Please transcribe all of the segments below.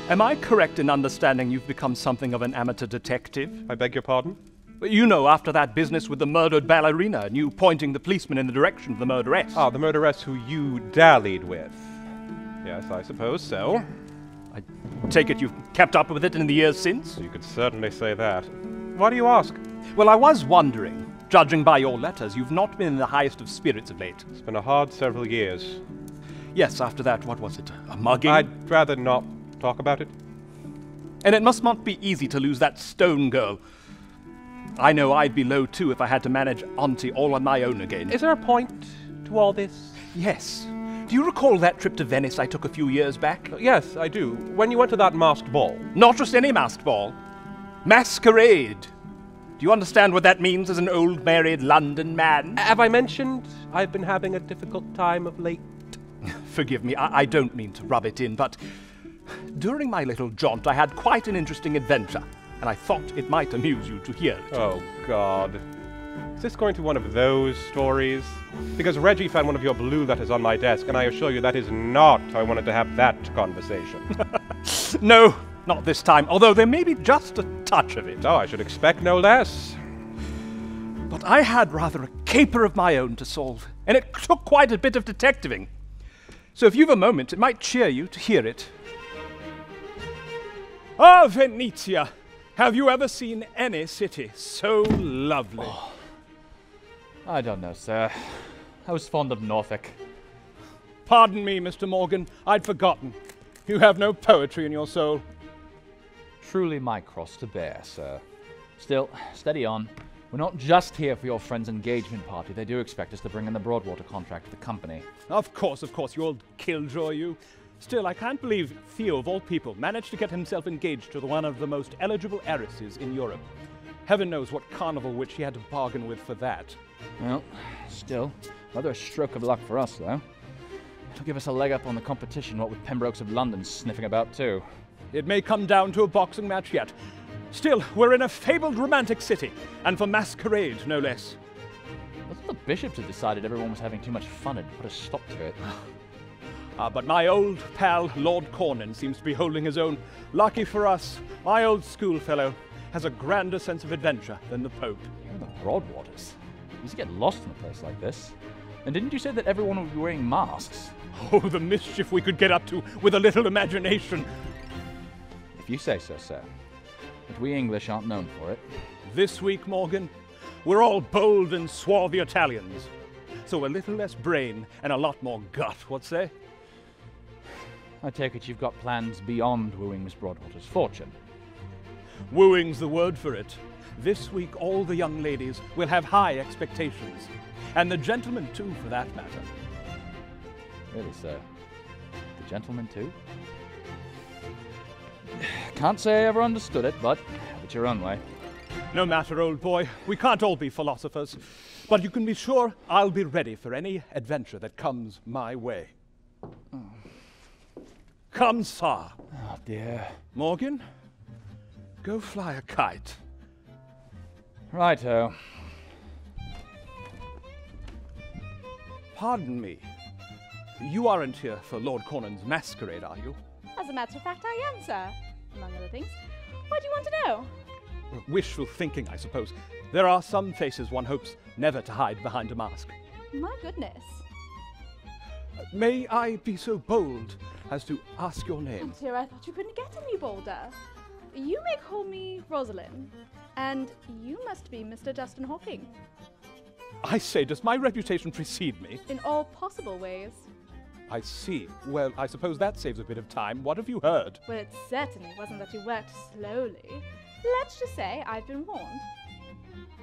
Am I correct in understanding you've become something of an amateur detective? I beg your pardon? You know, after that business with the murdered ballerina and you pointing the policeman in the direction of the murderess. Ah, the murderess who you dallied with. Yes, I suppose so. I take it you've kept up with it in the years since? You could certainly say that. Why do you ask? Well, I was wondering. Judging by your letters, you've not been in the highest of spirits of late. It's been a hard several years. Yes, after that, what was it? A mugging? I'd rather not talk about it. And it must not be easy to lose that stone girl. I know I'd be low too if I had to manage Auntie all on my own again. Is there a point to all this? Yes. Do you recall that trip to Venice I took a few years back? Yes, I do. When you went to that masked ball. Not just any masked ball. Masquerade. Do you understand what that means as an old married London man? Have I mentioned I've been having a difficult time of late? Forgive me, I don't mean to rub it in, but during my little jaunt I had quite an interesting adventure, and I thought it might amuse you to hear it. Oh, God. Is this going to be one of those stories? Because Reggie found one of your blue letters on my desk, and I assure you that is not how I wanted to have that conversation. No, not this time, although there may be just a touch of it. Oh, I should expect no less. But I had rather a caper of my own to solve, and it took quite a bit of detectiving. So if you've a moment, it might cheer you to hear it. Ah, Venezia! Have you ever seen any city so lovely? Oh, I don't know, sir. I was fond of Norfolk. Pardon me, Mr. Morgan. I'd forgotten. You have no poetry in your soul. Truly my cross to bear, sir. Still, steady on. We're not just here for your friend's engagement party. They do expect us to bring in the Broadwater contract to the company. Of course, you old killjoy, you. Still, I can't believe Theo, of all people, managed to get himself engaged to one of the most eligible heiresses in Europe. Heaven knows what carnival witch he had to bargain with for that. Well, still, rather a stroke of luck for us, though. It'll give us a leg up on the competition, what with Pembrokes of London sniffing about, too. It may come down to a boxing match yet. Still, we're in a fabled romantic city, and for Masquerade, no less. I thought the bishops had decided everyone was having too much fun and put a stop to it. But my old pal, Lord Cornyn, seems to be holding his own. Lucky for us, my old schoolfellow has a grander sense of adventure than the Pope. You're in the Broadwaters. You used to get lost in a place like this. And didn't you say that everyone would be wearing masks? Oh, the mischief we could get up to with a little imagination. If you say so, sir. But we English aren't known for it. This week, Morgan, we're all bold and swarthy Italians. So a little less brain and a lot more gut, what say? I take it you've got plans beyond wooing Miss Broadwater's fortune. Wooing's the word for it. This week all the young ladies will have high expectations. And the gentlemen too, for that matter. Really, sir? The gentlemen too? Can't say I ever understood it, but have it your own way. No matter, old boy. We can't all be philosophers. But you can be sure I'll be ready for any adventure that comes my way. Oh. Come, sir. Oh, dear. Morgan, go fly a kite. Righto. Pardon me. You aren't here for Lord Cornyn's masquerade, are you? As a matter of fact, I am, sir. Among other things. What do you want to know? Wishful thinking, I suppose. There are some faces one hopes never to hide behind a mask. My goodness. May I be so bold as to ask your name? Oh dear, I thought you couldn't get any bolder. You may call me Rosalind, and you must be Mr. Justin Hawking. I say, does my reputation precede me? In all possible ways. I see. Well, I suppose that saves a bit of time. What have you heard? Well, it certainly wasn't that you worked slowly. Let's just say I've been warned.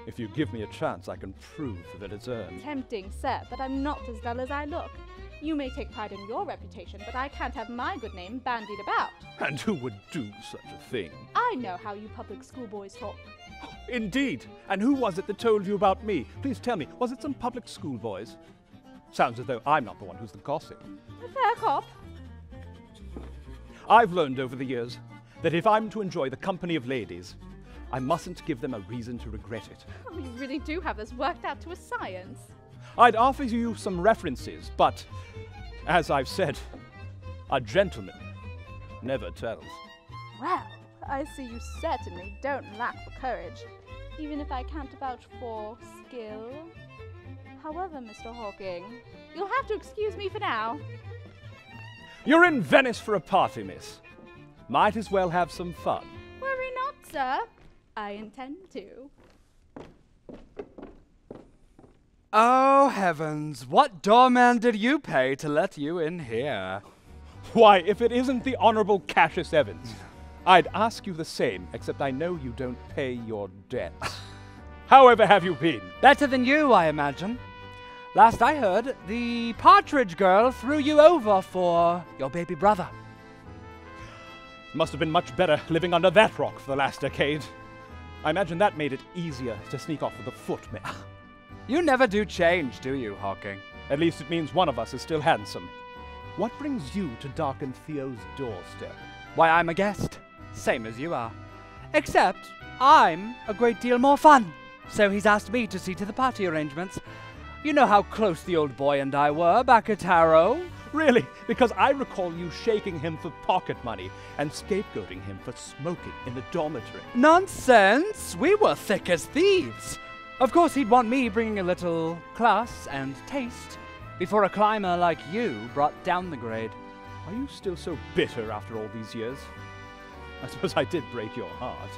If you give me a chance, I can prove that it's earned. Tempting, sir, but I'm not as dull as I look. You may take pride in your reputation, but I can't have my good name bandied about. And who would do such a thing? I know how you public schoolboys talk. Indeed. And who was it that told you about me? Please tell me, was it some public schoolboys? Sounds as though I'm not the one who's the gossip. A fair cop. I've learned over the years that if I'm to enjoy the company of ladies, I mustn't give them a reason to regret it. Oh, you really do have this worked out to a science. I'd offer you some references, but, as I've said, a gentleman never tells. Well, I see you certainly don't lack for courage, even if I can't vouch for skill. However, Mr. Hawking, you'll have to excuse me for now. You're in Venice for a party, miss. Might as well have some fun. Worry not, sir. I intend to. Oh, heavens, what doorman did you pay to let you in here? Why, if it isn't the Honorable CASSIUS EVANS, I'd ask you the same, except I know you don't pay your debts. However have you been? Better than you, I imagine. Last I heard, the Partridge girl threw you over for your baby brother. Must have been much better living under that rock for the last decade. I imagine that made it easier to sneak off with a footman. You never do change, do you, Hawking? At least it means one of us is still handsome. What brings you to darken Theo's doorstep? Why, I'm a guest, same as you are. Except I'm a great deal more fun, so he's asked me to see to the party arrangements. You know how close the old boy and I were back at Harrow? Really? Because I recall you shaking him for pocket money and scapegoating him for smoking in the dormitory. Nonsense! We were thick as thieves. Of course, he'd want me bringing a little class and taste before a climber like you brought down the grade. Are you still so bitter after all these years? I suppose I did break your heart.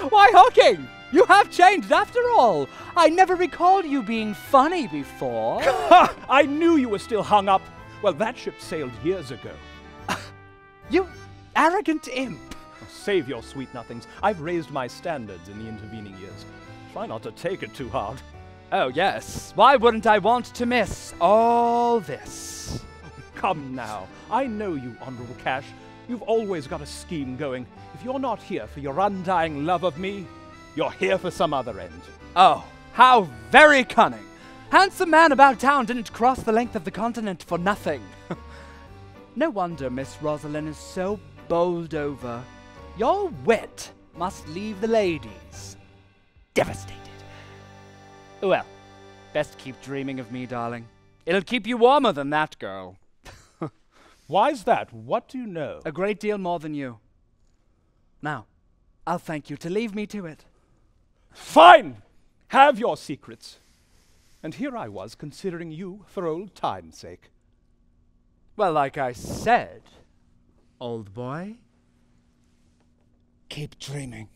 Why, Hawking! You have changed after all. I never recalled you being funny before. I knew you were still hung up. Well, that ship sailed years ago. You arrogant imp. Oh, save your sweet nothings. I've raised my standards in the intervening years. Try not to take it too hard. Oh, yes. Why wouldn't I want to miss all this? Come now. I know you, Honorable Cash. You've always got a scheme going. If you're not here for your undying love of me, you're here for some other end. Oh, how very cunning. Handsome man about town didn't cross the length of the continent for nothing. No wonder Miss Rosalind is so bowled over. Your wit must leave the ladies devastated. Well, best keep dreaming of me, darling. It'll keep you warmer than that girl. Why's that? What do you know? A great deal more than you. Now, I'll thank you to leave me to it. Fine! Have your secrets. And here I was, considering you for old time's sake. Well, like I said, old boy, keep dreaming.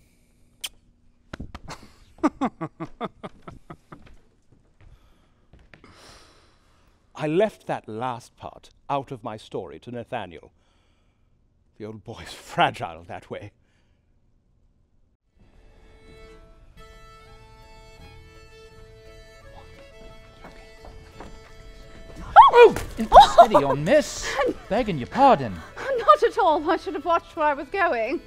I left that last part out of my story to Nathaniel. The old boy's fragile that way. Oh! Steady on, miss. Begging your pardon. Not at all. I should have watched where I was going.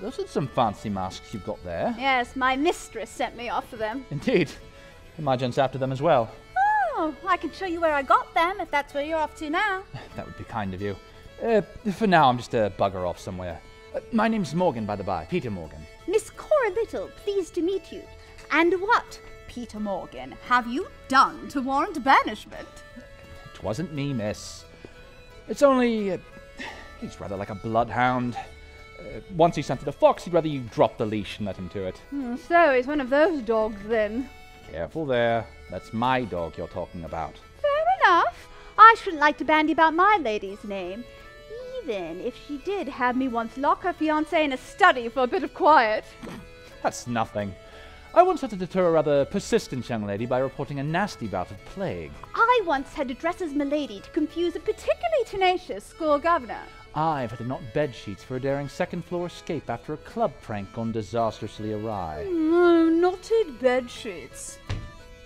Those are some fancy masks you've got there. Yes, my mistress sent me off for them. Indeed. My gent's after them as well. Oh, I can show you where I got them, if that's where you're off to now. That would be kind of you. For now, I'm just a bugger off somewhere. My name's Morgan, by the by. Pieter Morgan. Miss Cora Little, pleased to meet you. And what, Pieter Morgan, have you done to warrant banishment? It wasn't me, miss. It's only... he's rather like a bloodhound. Once he scented a fox, he'd rather you drop the leash and let him to it. So he's one of those dogs, then. Careful there. That's my dog you're talking about. Fair enough. I shouldn't like to bandy about my lady's name, even if she did have me once lock her fiancé in a study for a bit of quiet. That's nothing. I once had to deter a rather persistent young lady by reporting a nasty bout of plague. I once had to dress as milady to confuse a particularly tenacious school governor. I've had to knot bed sheets for a daring second-floor escape after a club prank gone disastrously awry. Knotted bed sheets.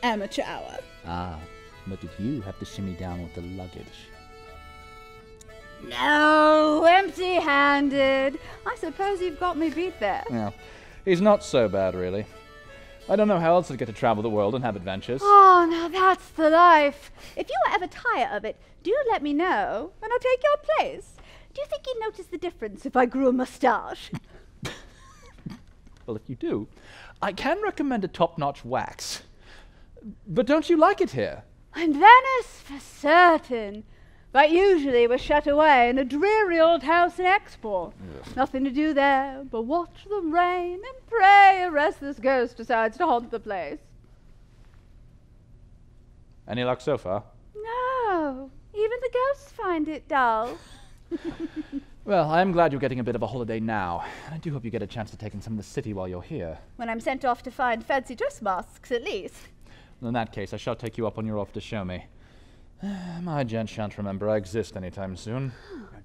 Amateur hour. Ah, but did you have to shimmy down with the luggage? No, empty-handed. I suppose you've got me beat there. Well, he's not so bad, really. I don't know how else I'd get to travel the world and have adventures. Oh, now that's the life. If you ever tire of it, do let me know, and I'll take your place. Do you think you'd notice the difference if I grew a moustache? Well, if you do, I can recommend a top-notch wax. But don't you like it here? And Venice, for certain. But usually we're shut away in a dreary old house in Export. Nothing to do there but watch the rain and pray a restless ghost decides to haunt the place. Any luck so far? No, even the ghosts find it dull. Well, I am glad you're getting a bit of a holiday now. I do hope you get a chance to take in some of the city while you're here. When I'm sent off to find fancy dress masks, at least. Well, in that case, I shall take you up on your offer to show me. My gent shan't remember I exist anytime soon.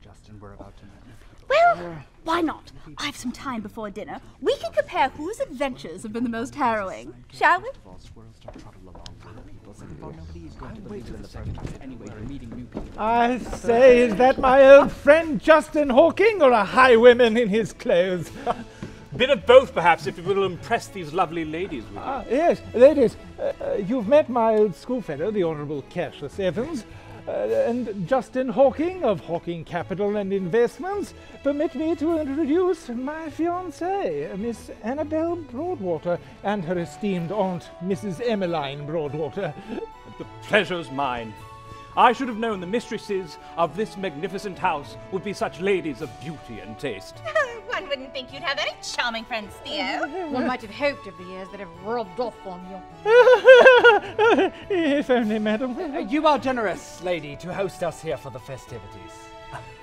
Justin, we're about to meet people. Well, why not? I've some time before dinner. We can compare whose adventures have been the most harrowing, shall we? I say, is that my old friend Justin Hawking, or a highwayman in his clothes? Bit of both, perhaps, if you will impress these lovely ladies with you. Yes, ladies, you've met my old schoolfellow, the Honourable CASSIUS Evans, and Justin Hawking of Hawking Capital and Investments. Permit me to introduce my fiancée, Miss Annabel Broadwater, and her esteemed aunt, Mrs. Emmeline Broadwater. The pleasure's mine. I should have known the mistresses of this magnificent house would be such ladies of beauty and taste. One wouldn't think you'd have any charming friends, Theo. One might have hoped over the years that have rubbed off on you. If only, madam. You are generous, lady, to host us here for the festivities.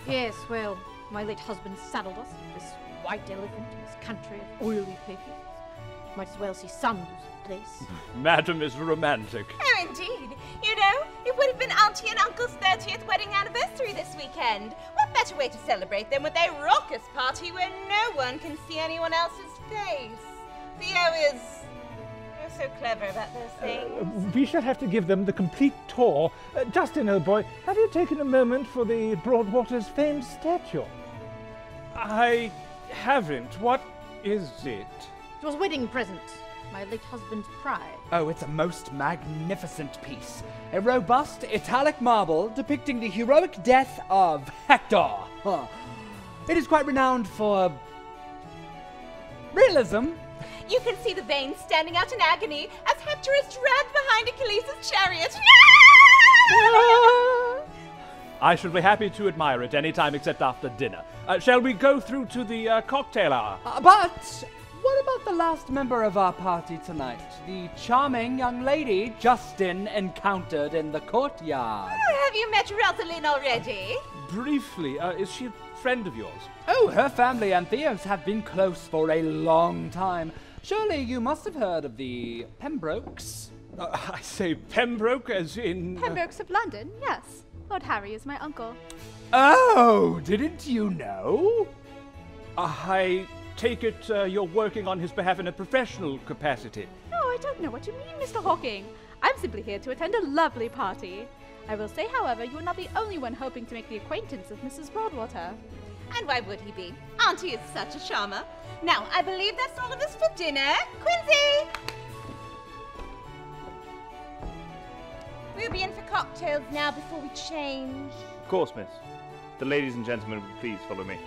Yes, well, my late husband saddled us, this white elephant in this country of oily papers. Might as well see some use of the place. Madam is romantic. Oh, indeed. You know, it would have been Auntie and Uncle's 30th wedding anniversary this weekend. What better way to celebrate than with a raucous party where no one can see anyone else's face? Theo is so clever about those things. We shall have to give them the complete tour. Justin, old boy, have you taken a moment for the Broadwater's famed statue? I haven't. What is it? It was a wedding present. My late husband's pride. Oh, it's a most magnificent piece. A robust italic marble depicting the heroic death of Hector. It is quite renowned for realism. You can see the veins standing out in agony as Hector is dragged behind Achilles' chariot. I shall be happy to admire it any time except after dinner. Shall we go through to the cocktail hour? But what about the last member of our party tonight? The charming young lady Justin encountered in the courtyard. Have you met Rosaline already? Briefly, is she a friend of yours? Oh, her family and Theo's have been close for a long time. Surely you must have heard of the Pembrokes? I say Pembroke as in... Pembroke's of London, yes. Lord Harry is my uncle. Oh, didn't you know? I take it you're working on his behalf in a professional capacity. No, I don't know what you mean, Mr. Hawking. I'm simply here to attend a lovely party. I will say, however, you are not the only one hoping to make the acquaintance of Mrs. Broadwater. And why would he be? Auntie is such a charmer. Now, I believe that's all of us for dinner. Quincy! We'll be in for cocktails now before we change. Of course, miss. The ladies and gentlemen will please follow me.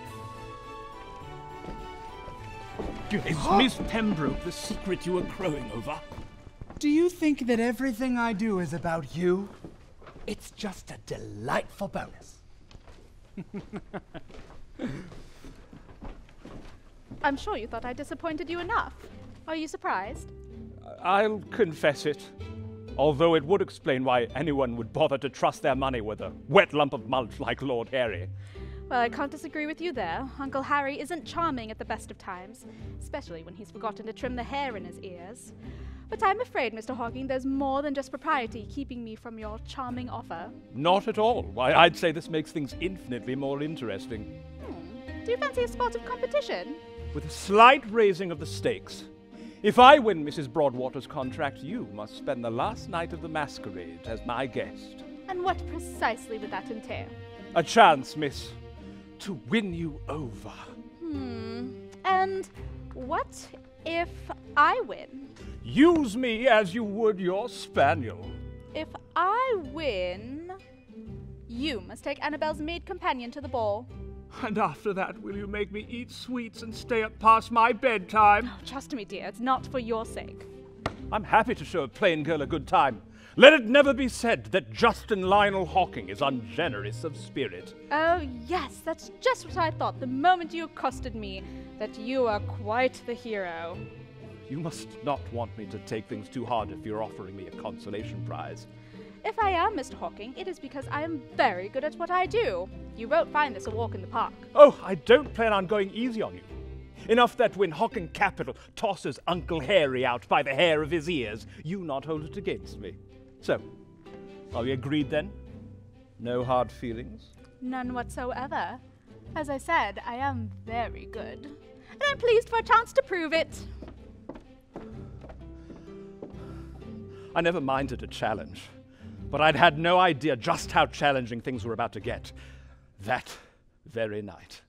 Is Miss Pembroke the secret you were crowing over? Do you think that everything I do is about you? It's just a delightful bonus. I'm sure you thought I disappointed you enough. Are you surprised? I'll confess it. Although it would explain why anyone would bother to trust their money with a wet lump of mulch like Lord Harry. Well, I can't disagree with you there. Uncle Harry isn't charming at the best of times, especially when he's forgotten to trim the hair in his ears. But I'm afraid, Mr. Hawking, there's more than just propriety keeping me from your charming offer. Not at all. Why, I'd say this makes things infinitely more interesting. Do you fancy a sportive competition? With a slight raising of the stakes. If I win Mrs. Broadwater's contract, you must spend the last night of the Masquerade as my guest. And what precisely would that entail? A chance, miss, to win you over. And what if I win? Use me as you would your spaniel. If I win, you must take Annabelle's maid companion to the ball. And after that, will you make me eat sweets and stay up past my bedtime? Oh, trust me, dear, it's not for your sake. I'm happy to show a plain girl a good time. Let it never be said that Justin Lionel Hawking is ungenerous of spirit. Oh, yes, that's just what I thought the moment you accosted me, that you are quite the hero. You must not want me to take things too hard if you're offering me a consolation prize. If I am Mr. Hawking, it is because I am very good at what I do. You won't find this a walk in the park. Oh, I don't plan on going easy on you. Enough that when Hawking Capital tosses Uncle Harry out by the hair of his ears, you not hold it against me. So, are we agreed then? No hard feelings? None whatsoever. As I said, I am very good. And I'm pleased for a chance to prove it. I never minded a challenge, but I'd had no idea just how challenging things were about to get that very night.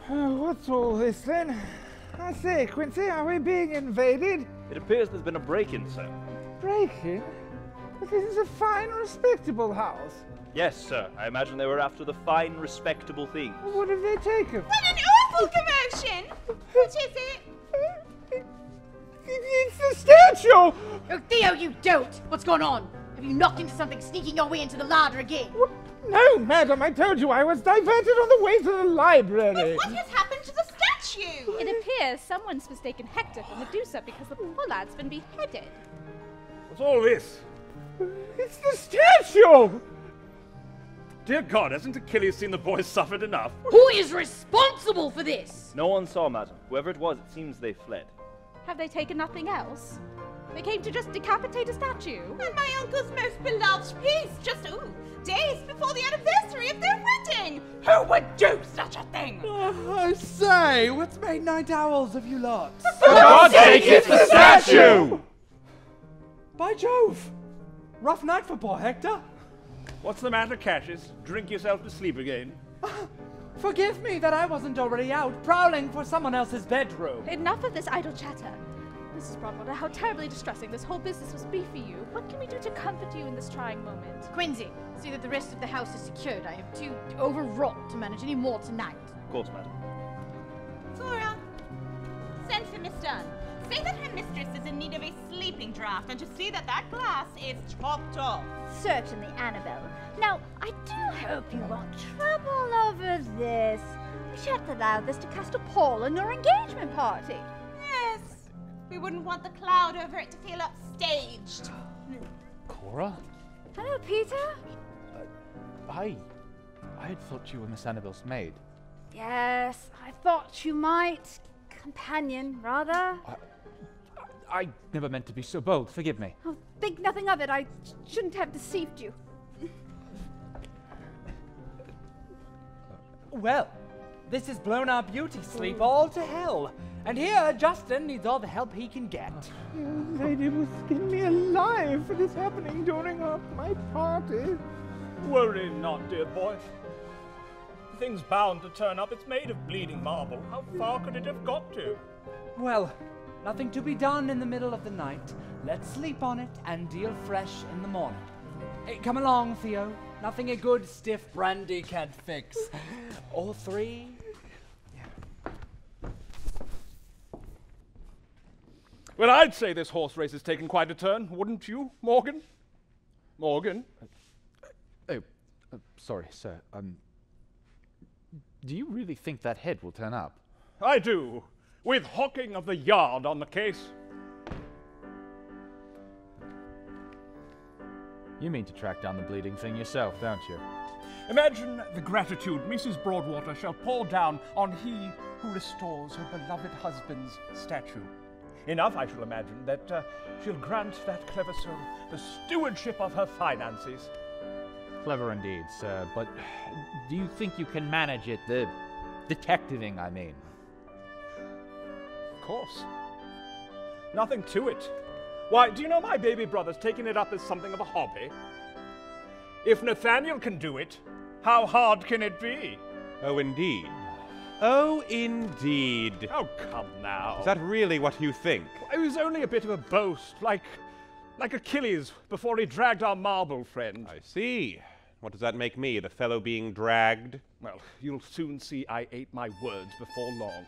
What's all this then? I say, Quincy, are we being invaded? It appears there's been a break-in, sir. Break-in? But this is a fine, respectable house. Yes, sir. I imagine they were after the fine, respectable things. What have they taken? What an awful commotion! What is it? It's the statue! Oh, Theo, you dolt! What's going on? Have you knocked into something sneaking your way into the larder again? What? No, madam, I told you I was diverted on the way to the library. But what has happened to the statue? It appears someone's mistaken Hector for Medusa because the poor lad's been beheaded. What's all this? It's the statue! Dear God, hasn't Achilles seen the boys suffered enough? Who is responsible for this? No one saw, madam. Whoever it was, it seems they fled. Have they taken nothing else? They came to just decapitate a statue. And my uncle's most beloved piece, just, days before the anniversary of their wedding! Who would do such a thing? I say, what's made night owls of you lot? For God's sake, it's the statue! By Jove! Rough night for poor Hector. What's the matter, Cassius? Drink yourself to sleep again? Forgive me that I wasn't already out, prowling for someone else's bedroom. Enough of this idle chatter. Mrs. Broadwater, how terribly distressing this whole business must be for you. What can we do to comfort you in this trying moment? Quincy, see that the rest of the house is secured. I am too overwrought to manage any more tonight. Of course, madam. Flora, send for Miss Dunn. Say that her mistress is in need of a sleeping draught and to see that that glass is topped off. Certainly, Annabelle. Now, I do hope you won't trouble over this. We shan't allow this to cast a pall on your engagement party. Yes, we wouldn't want the cloud over it to feel upstaged. Cora? Hello, Pieter. I had thought you were Miss Annabelle's maid. Yes, I thought you might. Companion, rather. I never meant to be so bold. Forgive me. Oh, think nothing of it. I shouldn't have deceived you. Well, this has blown our beauty sleep all to hell. And here, Justin needs all the help he can get. You lady will skin me alive for this happening during my party. Worry not, dear boy. The thing's bound to turn up. It's made of bleeding marble. How far could it have got to? Well, nothing to be done in the middle of the night. Let's sleep on it and deal fresh in the morning. Hey, come along, Theo. Nothing a good stiff brandy can't fix. All three. Well, I'd say this horse race has taken quite a turn, wouldn't you, Morgan? Morgan? Sorry, sir. Do you really think that head will turn up? I do, with Hawking of the Yard on the case. You mean to track down the bleeding thing yourself, don't you? Imagine the gratitude Mrs. Broadwater shall pour down on he who restores her beloved husband's statue. Enough, I shall imagine, that she'll grant that clever soul the stewardship of her finances. Clever indeed, sir, but do you think you can manage it? The detectiving, I mean. Of course. Nothing to it. Why, do you know my baby brother's taken it up as something of a hobby? If Nathaniel can do it, how hard can it be? Oh, indeed. Oh, indeed. Oh, come now. Is that really what you think? It was only a bit of a boast, like Achilles before he dragged our marble friend. I see. What does that make me, the fellow being dragged? Well, you'll soon see I ate my words before long.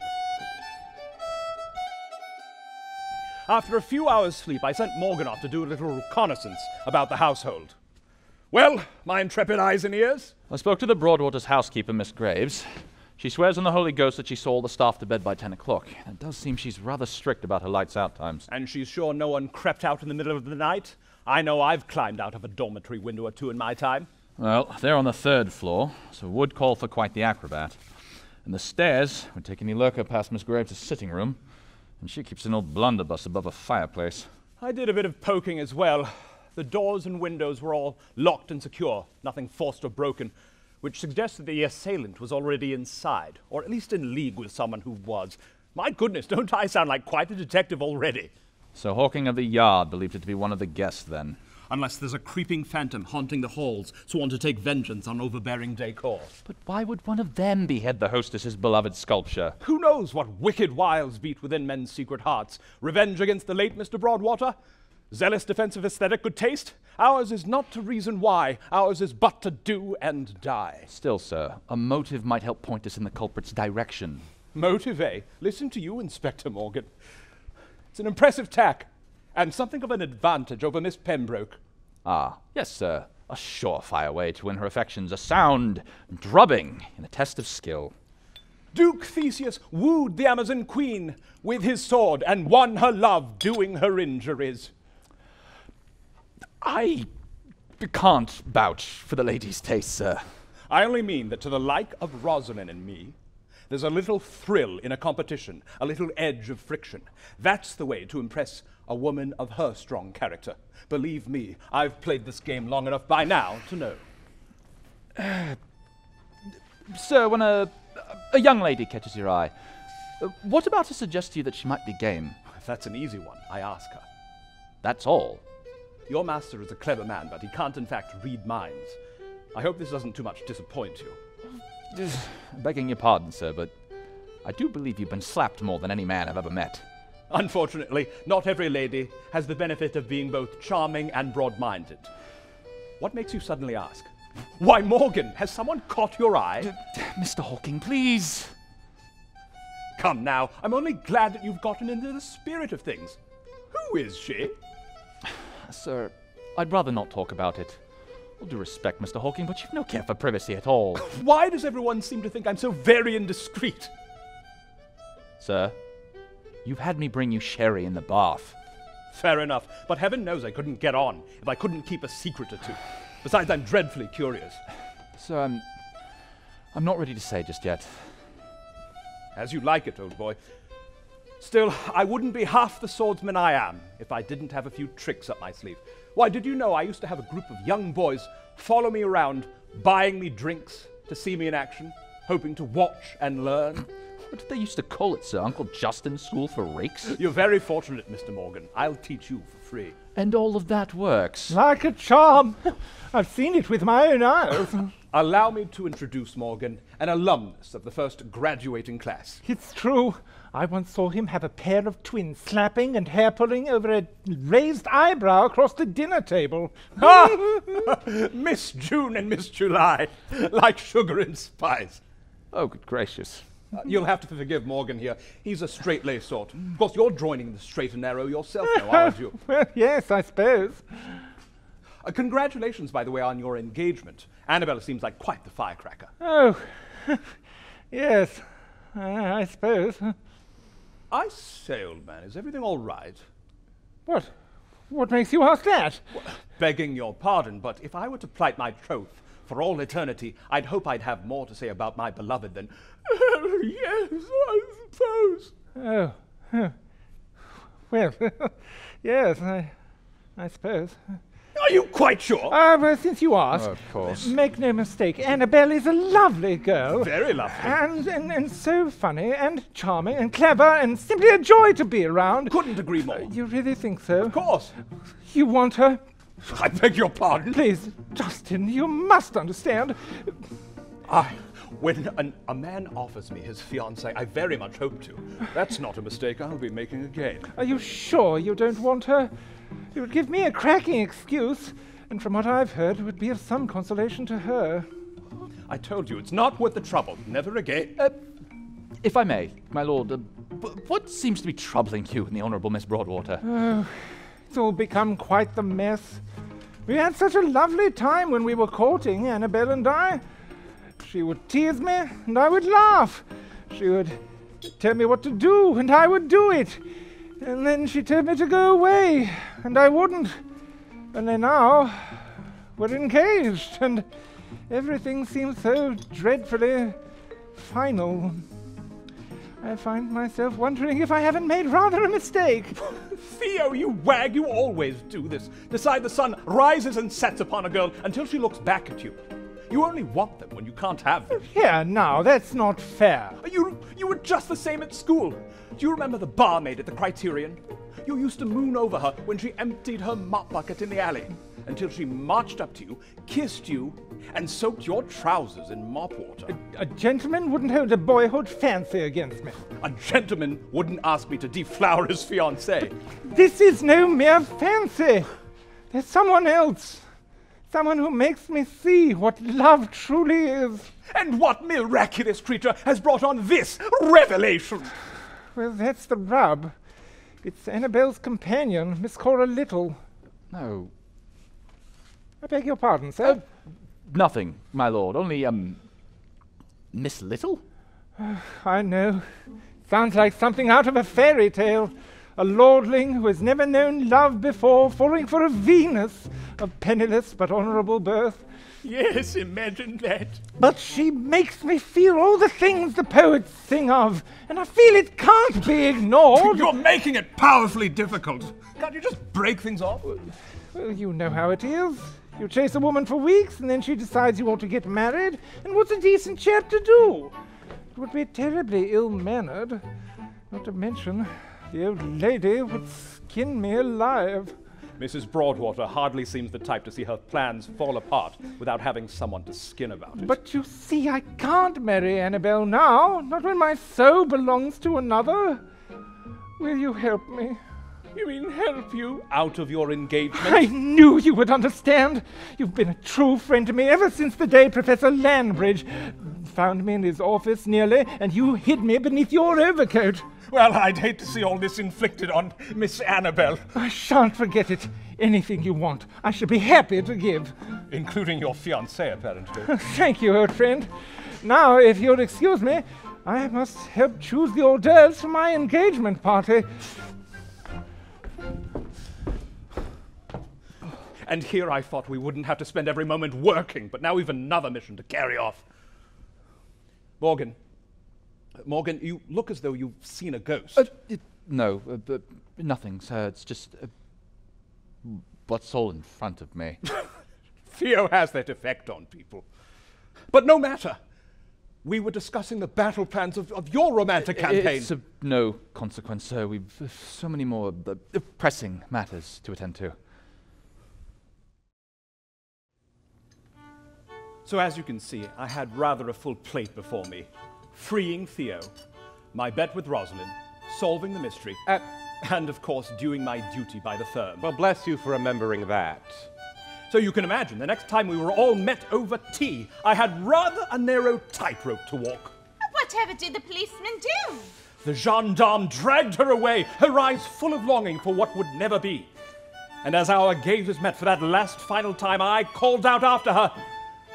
After a few hours' sleep, I sent Morgan off to do a little reconnaissance about the household. Well, my intrepid eyes and ears? I spoke to the Broadwater's housekeeper, Miss Graves. She swears on the Holy Ghost that she saw all the staff to bed by 10 o'clock. It does seem she's rather strict about her lights-out times. And she's sure no one crept out in the middle of the night? I know I've climbed out of a dormitory window or two in my time. Well, they're on the 3rd floor, so would call for quite the acrobat. And the stairs would take any lurker past Miss Graves' sitting room, and she keeps an old blunderbuss above a fireplace. I did a bit of poking as well. The doors and windows were all locked and secure, nothing forced or broken, which suggests that the assailant was already inside, or at least in league with someone who was. My goodness, don't I sound like quite a detective already? So Hawking of the Yard believed it to be one of the guests, then? Unless there's a creeping phantom haunting the halls, sworn to take vengeance on overbearing decor. But why would one of them behead the hostess's beloved sculpture? Who knows what wicked wiles beat within men's secret hearts? Revenge against the late Mr. Broadwater? Zealous defense of aesthetic good taste? Ours is not to reason why. Ours is but to do and die. Still, sir, a motive might help point us in the culprit's direction. Motive, eh? Listen to you, Inspector Morgan. It's an impressive tack, and something of an advantage over Miss Pembroke. Ah, yes, sir. A surefire way to win her affections. A sound drubbing in a test of skill. Duke Theseus wooed the Amazon queen with his sword and won her love, doing her injuries. I can't vouch for the lady's taste, sir. I only mean that to the like of Rosalind and me, there's a little thrill in a competition, a little edge of friction. That's the way to impress a woman of her strong character. Believe me, I've played this game long enough by now to know. Sir, when a young lady catches your eye, what about to suggest to you that she might be game? If that's an easy one, I ask her. That's all. Your master is a clever man, but he can't in fact read minds. I hope this doesn't too much disappoint you. Begging your pardon, sir, but I do believe you've been slapped more than any man I've ever met. Unfortunately, not every lady has the benefit of being both charming and broad-minded. What makes you suddenly ask? Why, Morgan, has someone caught your eye? Mr. Hawking, please. Come now, I'm only glad that you've gotten into the spirit of things. Who is she? Sir, I'd rather not talk about it. All due respect, Mr. Hawking, but you've no care for privacy at all. Why does everyone seem to think I'm so very indiscreet? Sir, you've had me bring you sherry in the bath. Fair enough, but heaven knows I couldn't get on if I couldn't keep a secret or two. Besides, I'm dreadfully curious. Sir, I'm not ready to say just yet. As you like it, old boy. Still, I wouldn't be half the swordsman I am if I didn't have a few tricks up my sleeve. Why, did you know I used to have a group of young boys follow me around, buying me drinks to see me in action, hoping to watch and learn? What did they used to call it, sir? Uncle Justin's school for rakes? You're very fortunate, Mr. Morgan. I'll teach you for free. And all of that works? Like a charm. I've seen it with my own eyes. Allow me to introduce Morgan, an alumnus of the first graduating class. It's true. I once saw him have a pair of twins slapping and hair-pulling over a raised eyebrow across the dinner table. Miss June and Miss July, like sugar and spice. Oh, good gracious. You'll have to forgive Morgan here. He's a straight-laced sort. Of course, you're joining the straight and narrow yourself now, aren't you? Well, yes, I suppose. Congratulations, by the way, on your engagement. Annabella seems like quite the firecracker. Oh, yes, I suppose. I say, old man, is everything all right? What? What makes you ask that? Well, begging your pardon, but if I were to plight my troth for all eternity, I'd hope I'd have more to say about my beloved than, oh, yes, I suppose. Oh, well, yes, I suppose. Are you quite sure? Well, since you asked, Of course. make no mistake, Annabelle is a lovely girl. Very lovely. And so funny and charming and clever and simply a joy to be around. Couldn't agree more. You really think so? Of course. You want her? I beg your pardon. Please, Justin, you must understand. When a man offers me his fiancée, I very much hope to. That's not a mistake I'll be making again. Are you sure you don't want her? It would give me a cracking excuse, and from what I've heard, it would be of some consolation to her. I told you, it's not worth the trouble. Never again. If I may, my lord, what seems to be troubling you and the Honourable Miss Broadwater? It's all become quite the mess. We had such a lovely time when we were courting, Annabelle and I. She would tease me, and I would laugh. She would tell me what to do, and I would do it. And then she told me to go away, and I wouldn't. And then now, we're engaged, and everything seems so dreadfully final. I find myself wondering if I haven't made rather a mistake. Theo, you wag, you always do this. Decide the sun rises and sets upon a girl until she looks back at you. You only want them when you can't have them. Here, now, that's not fair. You were just the same at school. Do you remember the barmaid at the Criterion? You used to moon over her when she emptied her mop bucket in the alley, until she marched up to you, kissed you, and soaked your trousers in mop water. A gentleman wouldn't hold a boyhood fancy against me. A gentleman wouldn't ask me to deflower his fiancée. This is no mere fancy. There's someone else. Someone who makes me see what love truly is. And what miraculous creature has brought on this revelation? Well, that's the rub. It's Annabelle's companion, Miss Cora Little. No. I beg your pardon, sir. Nothing, my lord. Only, Miss Little? I know. Sounds like something out of a fairy tale. A lordling who has never known love before, falling for a Venus of penniless but honourable birth. Yes, imagine that. But she makes me feel all the things the poets sing of, and I feel it can't be ignored. You're making it powerfully difficult. Can't you just break things off? Well, you know how it is. You chase a woman for weeks, and then she decides you want to get married, and what's a decent chap to do? It would be terribly ill-mannered. Not to mention, the old lady would skin me alive. Mrs. Broadwater hardly seems the type to see her plans fall apart without having someone to skin about it. But you see, I can't marry Annabelle now, not when my soul belongs to another. Will you help me? You mean help you out of your engagement? I knew you would understand. You've been a true friend to me ever since the day Professor Lanbridge found me in his office nearly, and you hid me beneath your overcoat. Well, I'd hate to see all this inflicted on Miss Annabelle. I shan't forget it. Anything you want, I shall be happy to give. Including your fiancée, apparently. Thank you, old friend. Now, if you'll excuse me, I must help choose the hors d'oeuvres for my engagement party. And here I thought we wouldn't have to spend every moment working, but now we've another mission to carry off. Morgan, you look as though you've seen a ghost. No, nothing, sir. It's just what's all in front of me. Theo has that effect on people. But no matter. We were discussing the battle plans of your romantic campaign. It's of no consequence, sir. We've so many more pressing matters to attend to. So as you can see, I had rather a full plate before me. Freeing Theo, my bet with Rosalind, solving the mystery, and of course doing my duty by the firm. Well, bless you for remembering that. So you can imagine, the next time we were all met over tea, I had rather a narrow tightrope to walk. Whatever did the policeman do? The gendarme dragged her away, her eyes full of longing for what would never be. And as our gazes met for that last final time, I called out after her,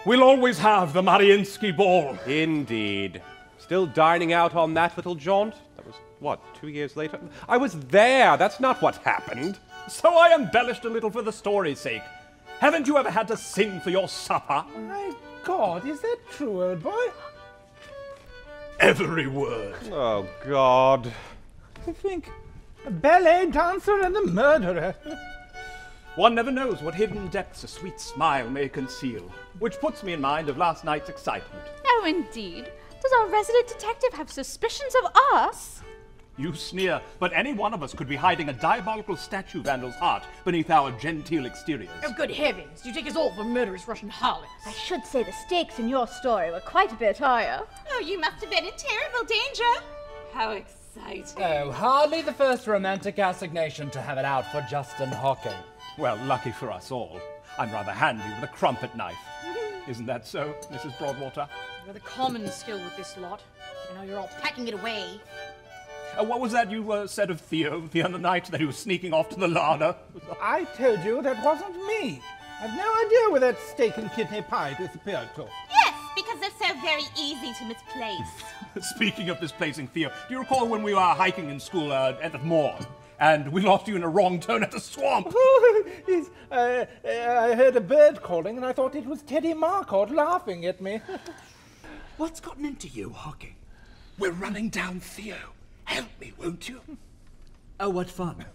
"We'll always have the Mariinsky ball." Indeed. Still dining out on that little jaunt? That was, what, 2 years later? I was there. That's not what happened. So I embellished a little for the story's sake. Haven't you ever had to sing for your supper? My God, is that true, old boy? Every word. Oh, God. To think, a ballet dancer and a murderer. One never knows what hidden depths a sweet smile may conceal, which puts me in mind of last night's excitement. Oh, indeed. Does our resident detective have suspicions of us? You sneer, but any one of us could be hiding a diabolical statue vandal's heart beneath our genteel exteriors. Oh, good heavens! You take us all for murderous Russian harlots. I should say the stakes in your story were quite a bit higher. Oh, you must have been in terrible danger. How exciting. Oh, hardly the first romantic assignation to have it out for Justin Hawking. Well, lucky for us all. I'm rather handy with a crumpet knife. Isn't that so, Mrs. Broadwater? You're the common skill with this lot. You know, you're all packing it away. What was that you said of Theo the other night, that he was sneaking off to the larder? I told you that wasn't me. I've no idea where that steak and kidney pie disappeared to. Yes, because they're so very easy to misplace. Speaking of misplacing Theo, do you recall when we were hiking in school at the moor, and we lost you in a wrong turn at the swamp? Yes, I heard a bird calling, and I thought it was Teddy Marcotte laughing at me. What's gotten into you, Hawking? We're running down Theo. Help me, won't you? Oh, what fun.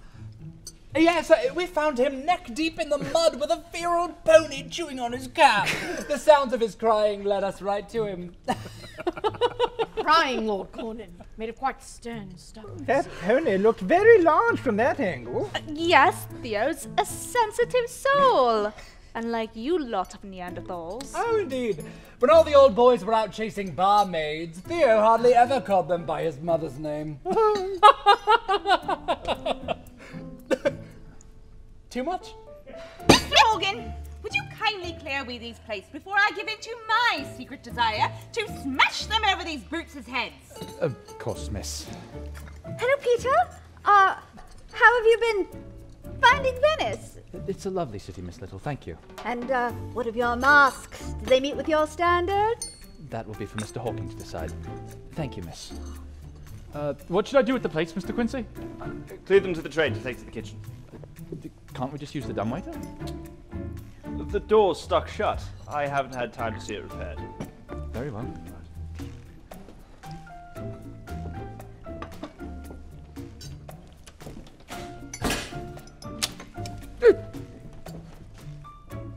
Yes, we found him neck deep in the mud with a feral pony chewing on his cap. The sounds of his crying led us right to him. Crying, Lord Cornyn. Made of quite stern stuff. That pony looked very large from that angle. Yes, Theo's a sensitive soul. Unlike you lot of Neanderthals. Oh, indeed. When all the old boys were out chasing barmaids, Theo hardly ever called them by his mother's name. Too much? Mr. Morgan, would you kindly clear away these plates before I give in to my secret desire to smash them over these brutes' heads? Of course, miss. Hello, Pieter. How have you been finding Venice? It's a lovely city, Miss Little, thank you. And what of your masks? Do they meet with your standards? That will be for Mr. Hawking to decide. Thank you, miss. What should I do with the plates, Mr. Quincy? Clear them to the tray to take to the kitchen. Can't we just use the dumbwaiter? The door's stuck shut. I haven't had time to see it repaired. Very well.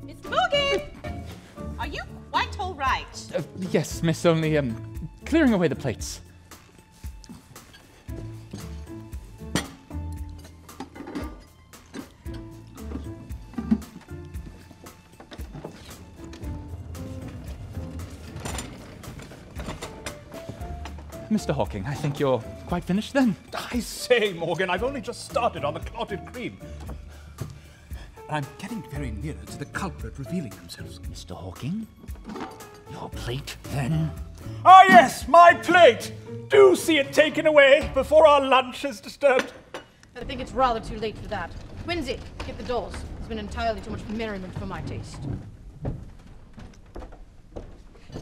Mr. Morgan! Are you quite all right? Yes, miss, only, clearing away the plates. Mr. Hawking, I think you're quite finished then. I say, Morgan, I've only just started on the clotted cream. And I'm getting very nearer to the culprit revealing themselves. Mr. Hawking? Your plate, then? Ah, yes, my plate! Do see it taken away before our lunch is disturbed. I think it's rather too late for that. Quincy, get the doors. It's been entirely too much merriment for my taste.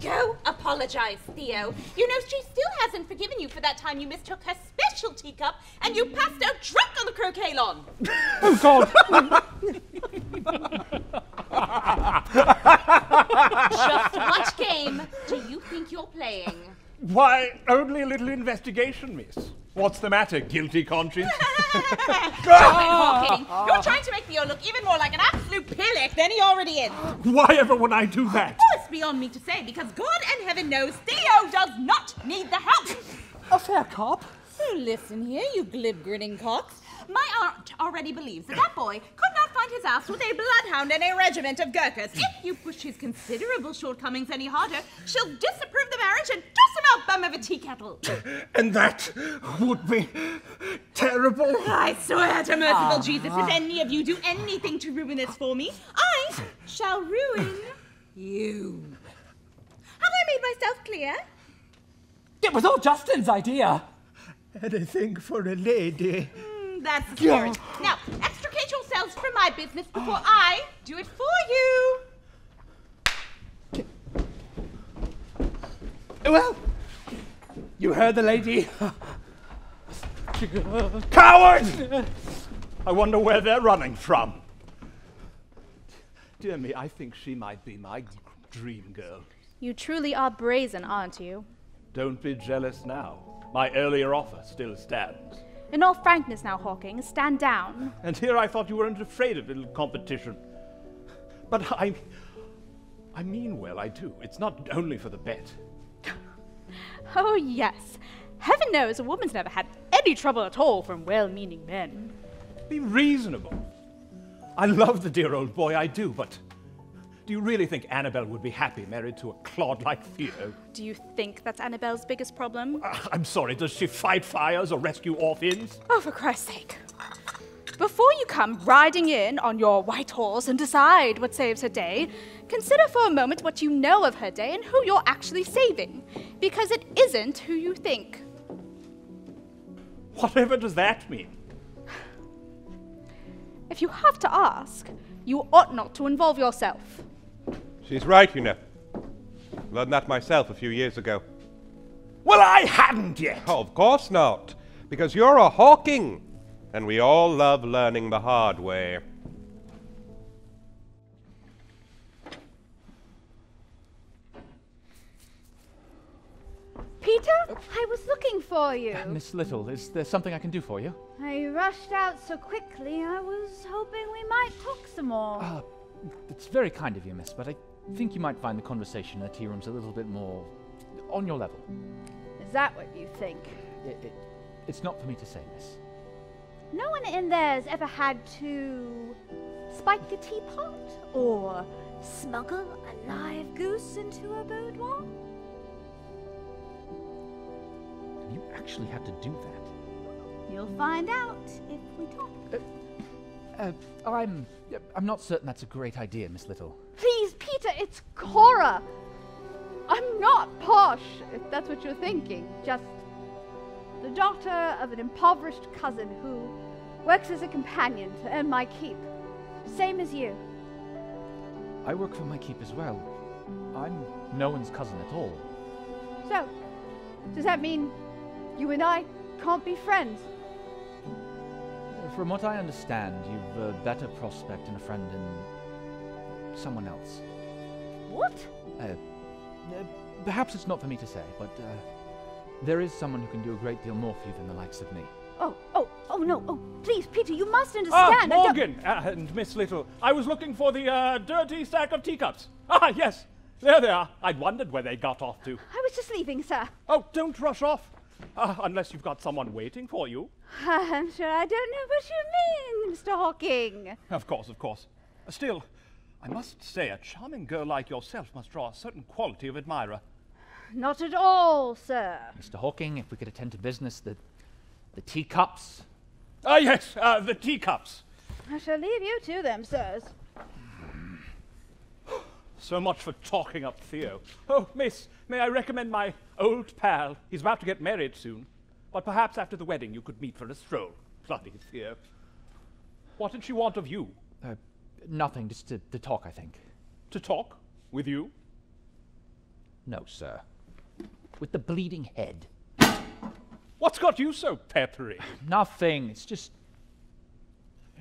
Go apologize, Theo. You know she still hasn't forgiven you for that time you mistook her special teacup and you passed out drunk on the croquet lawn. Oh, God! Just what game do you think you're playing? Why, only a little investigation, miss. What's the matter, guilty conscience? Stop it, Hawking! You're trying to make Theo look even more like an absolute pillock than he already is. Why ever would I do that? Oh, it's beyond me to say, because God and heaven knows Theo does not need the help. A fair cop. So listen here, you glib-grinning cocks. My aunt already believes that that boy could not find his ass with a bloodhound and a regiment of Gurkhas. If you push his considerable shortcomings any harder, she'll disapprove the marriage and toss him out bum of a tea kettle. And that would be terrible. I swear to merciful Jesus, if any of you do anything to ruin this for me, I shall ruin you. Have I made myself clear? It was all Justin's idea. Anything for a lady. That's the spirit. Now, extricate yourselves from my business before I do it for you. Well, you heard the lady. Coward! I wonder where they're running from. Dear me, I think she might be my dream girl. You truly are brazen, aren't you? Don't be jealous now. My earlier offer still stands. In all frankness now, Hawking, stand down. And here I thought you weren't afraid of little competition. But I mean well, I do. It's not only for the bet. Oh, yes. Heaven knows a woman's never had any trouble at all from well-meaning men. Be reasonable. I love the dear old boy, I do, but do you really think Annabelle would be happy married to a clod like Theo? Do you think that's Annabelle's biggest problem? I'm sorry, does she fight fires or rescue orphans? Oh, for Christ's sake. Before you come riding in on your white horse and decide what saves her day, consider for a moment what you know of her day and who you're actually saving, because it isn't who you think. Whatever does that mean? If you have to ask, you ought not to involve yourself. She's right, you know. Learned that myself a few years ago. Well, I hadn't yet. Oh, of course not. Because you're a Hawking. And we all love learning the hard way. Peter, I was looking for you. Miss Little, is there something I can do for you? I rushed out so quickly, I was hoping we might talk some more. It's very kind of you, miss, but I think you might find the conversation in the tea rooms a little bit more on your level. Is that what you think? It's not for me to say, miss. No one in there's ever had to spike a teapot or smuggle a live goose into a boudoir? You actually had to do that? You'll find out if we talk. I'm not certain that's a great idea, Miss Little. Please, Peter, it's Cora. I'm not posh, if that's what you're thinking. Just the daughter of an impoverished cousin who works as a companion to earn my keep. Same as you. I work for my keep as well. I'm no one's cousin at all. So, does that mean you and I can't be friends? From what I understand, you've a better prospect in a friend in someone else. What? Perhaps it's not for me to say, but there is someone who can do a great deal more for you than the likes of me. Oh, no. Oh, please, Peter, you must understand. Morgan and Miss Little. I was looking for the dirty stack of teacups. Ah, yes. There they are. I'd wondered where they got off to. I was just leaving, sir. Oh, don't rush off. Unless you've got someone waiting for you. I'm sure I don't know what you mean, Mr. Hawking. Of course. Still, I must say, a charming girl like yourself must draw a certain quality of admirer. Not at all, sir. Mr. Hawking, if we could attend to business, the teacups. Ah, yes, the teacups. I shall leave you to them, sirs. So much for talking up Theo. Oh, miss, may I recommend my old pal? He's about to get married soon. But perhaps after the wedding you could meet for a stroll. Bloody Theo. What did she want of you? Nothing, just to talk, I think. To talk? With you? No, sir. With the bleeding head. What's got you so peppery? Nothing, it's just...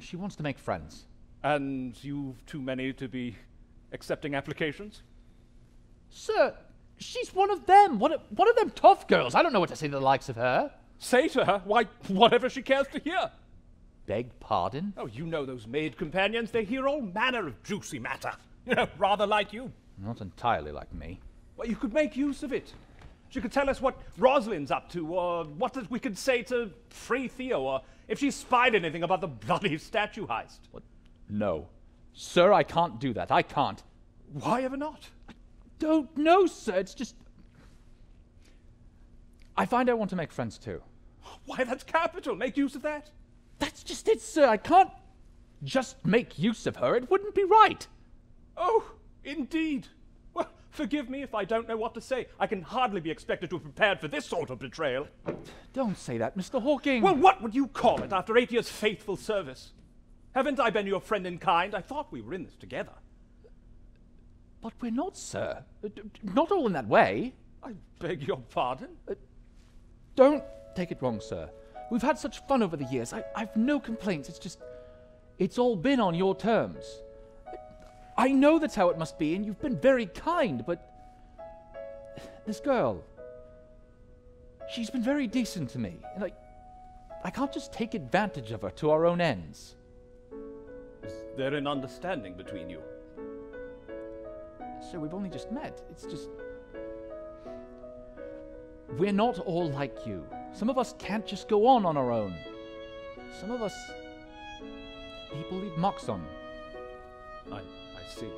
She wants to make friends. And you've too many to be accepting applications? Sir, she's one of them. One of them tough girls. I don't know what to say to the likes of her. Say to her, why, whatever she cares to hear. Beg pardon? Oh, you know those maid companions. They hear all manner of juicy matter. You know, rather like you. Not entirely like me. Well, you could make use of it. She could tell us what Rosalind's up to, or what we could say to free Theo, or if she spied anything about the bloody statue heist. What? No. Sir, I can't do that. I can't. Why ever not? I don't know, sir. It's just... I find I want to make friends too. Why, that's capital. Make use of that. That's just it, sir. I can't just make use of her. It wouldn't be right. Oh, indeed. Well, forgive me if I don't know what to say. I can hardly be expected to have prepared for this sort of betrayal. Don't say that, Mr. Hawking. Well, what would you call it after 8 years' faithful service? Haven't I been your friend in kind? I thought we were in this together. But we're not, sir. Not all in that way. I beg your pardon? Don't take it wrong, sir. We've had such fun over the years. I've no complaints. It's just... It's all been on your terms. I know that's how it must be, and you've been very kind, but... This girl... She's been very decent to me, and I can't just take advantage of her to our own ends. Is there an understanding between you? Sir, we've only just met. It's just... We're not all like you. Some of us can't just go on our own. Some of us... people leave marks on. I see.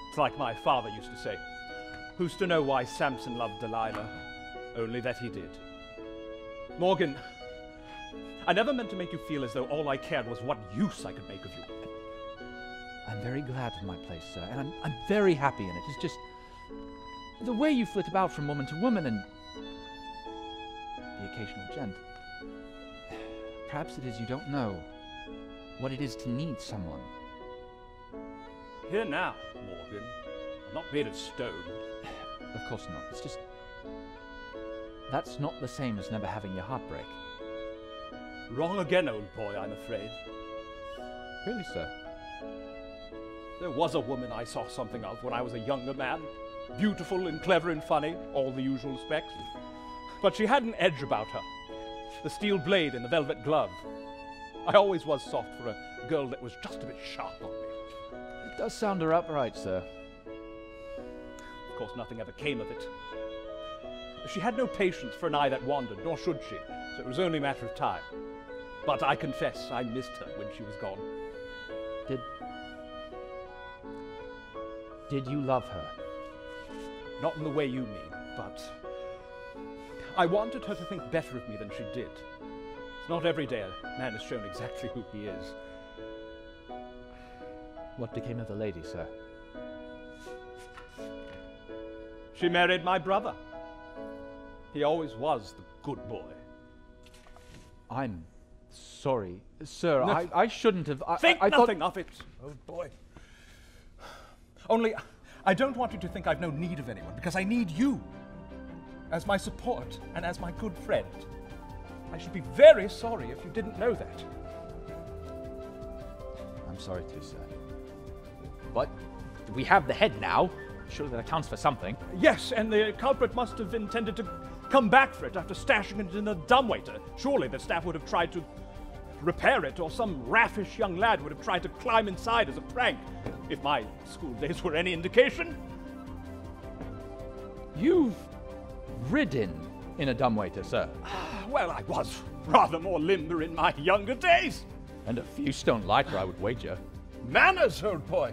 It's like my father used to say, who's to know why Samson loved Delilah? Only that he did. Morgan, I never meant to make you feel as though all I cared was what use I could make of you. I'm very glad of my place, sir, and I'm very happy in it. It's just the way you flit about from woman to woman and the occasional gent. Perhaps it is you don't know what it is to need someone. Here now, Morgan. I'm not made of stone. Of course not. It's just... that's not the same as never having your heart break. Wrong again, old boy, I'm afraid. Really, sir? There was a woman I saw something of when I was a younger man. Beautiful and clever and funny, all the usual specs. But she had an edge about her. The steel blade and the velvet glove. I always was soft for a girl that was just a bit sharp on me. It does sound her upright, sir. Of course, nothing ever came of it. She had no patience for an eye that wandered, nor should she, so it was only a matter of time. But I confess I missed her when she was gone. Did you love her? Not in the way you mean, but I wanted her to think better of me than she did. It's not every day a man is shown exactly who he is. What became of the lady, sir? She married my brother. He always was the good boy. I'm sorry. Sir, I shouldn't have... Think I nothing of it, old boy. Only, I don't want you to think I've no need of anyone, because I need you. As my support and as my good friend. I should be very sorry if you didn't know that. I'm sorry too, sir. But we have the head now. Surely that accounts for something. Yes, and the culprit must have intended to come back for it after stashing it in the dumbwaiter. Surely the staff would have tried to repair it, or some raffish young lad would have tried to climb inside as a prank, if my school days were any indication. You've ridden in a dumbwaiter, sir. Well, I was rather more limber in my younger days. And a few stone lighter, I would wager. Manners, old boy.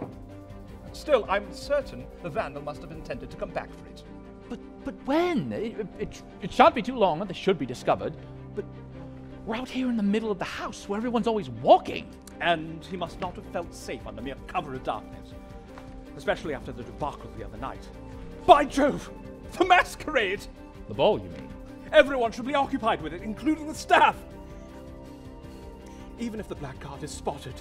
Still, I'm certain the vandal must have intended to come back for it. But when? It shan't be too long, and they should be discovered. But we're out here in the middle of the house, where everyone's always walking. And he must not have felt safe under mere cover of darkness. Especially after the debacle the other night. By Jove! The masquerade! The ball, you mean? Everyone should be occupied with it, including the staff. Even if the blackguard is spotted,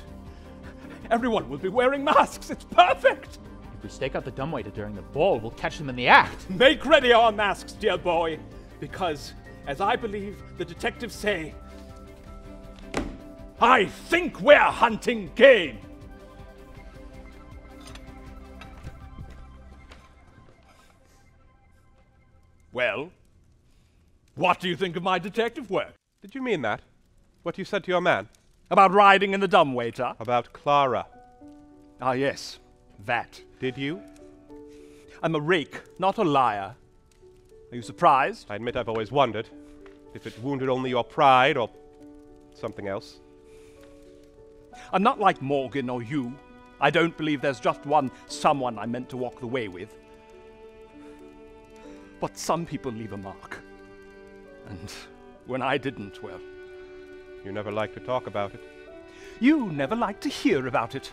everyone will be wearing masks. It's perfect! If we stake out the dumbwaiter during the ball, we'll catch them in the act. Make ready our masks, dear boy, because, as I believe the detectives say, I think we're hunting game. Well, what do you think of my detective work? Did you mean that? What you said to your man? About riding in the dumbwaiter? About Clara? Ah, yes, that. Did you? I'm a rake, not a liar. Are you surprised? I admit I've always wondered if it wounded only your pride or something else. I'm not like Morgan or you. I don't believe there's just someone I'm meant to walk the way with. But some people leave a mark. And when I didn't, well... You never liked to talk about it. You never liked to hear about it.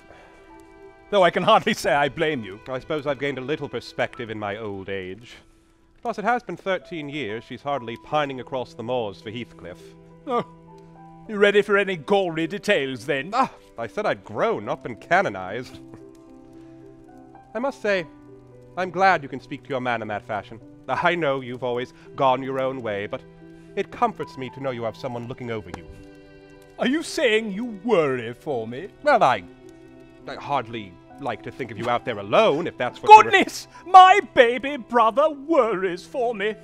Though I can hardly say I blame you. I suppose I've gained a little perspective in my old age. Plus, it has been 13 years. She's hardly pining across the moors for Heathcliff. Oh, you ready for any gory details, then? Ah, I said I'd grown, not been canonized. I must say, I'm glad you can speak to your man in that fashion. I know you've always gone your own way, but it comforts me to know you have someone looking over you. Are you saying you worry for me? Well, I hardly like to think of you out there alone, if that's what Goodness! My baby brother worries for me.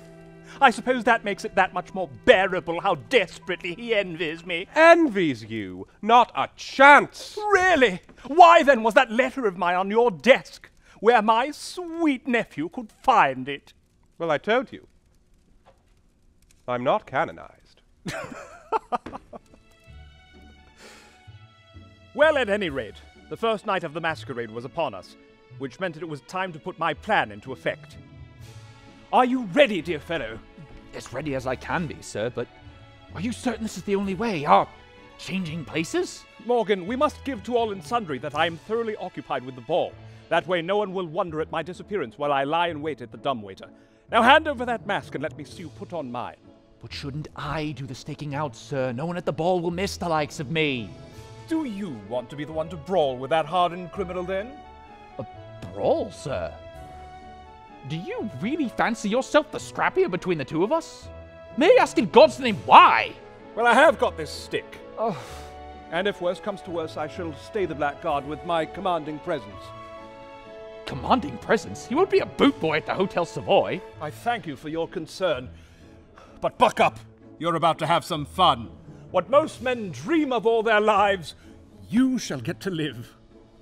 I suppose that makes it that much more bearable how desperately he envies me. Envies you? Not a chance! Really? Why then was that letter of mine on your desk, where my sweet nephew could find it? Well, I told you. I'm not canonized. Well, at any rate, the first night of the masquerade was upon us, which meant that it was time to put my plan into effect. Are you ready, dear fellow? As ready as I can be, sir, but are you certain this is the only way? Are changing places? Morgan, we must give to all and sundry that I am thoroughly occupied with the ball. That way no one will wonder at my disappearance while I lie in wait at the dumbwaiter. Now hand over that mask and let me see you put on mine. But shouldn't I do the staking out, sir? No one at the ball will miss the likes of me. Do you want to be the one to brawl with that hardened criminal then? A brawl, sir? Do you really fancy yourself the scrappier between the two of us? May I ask in God's name why? Well, I have got this stick. Oh. And if worse comes to worse, I shall stay the blackguard with my commanding presence. Commanding presence? He won't be a boot boy at the Hotel Savoy. I thank you for your concern. But buck up. You're about to have some fun. What most men dream of all their lives, you shall get to live.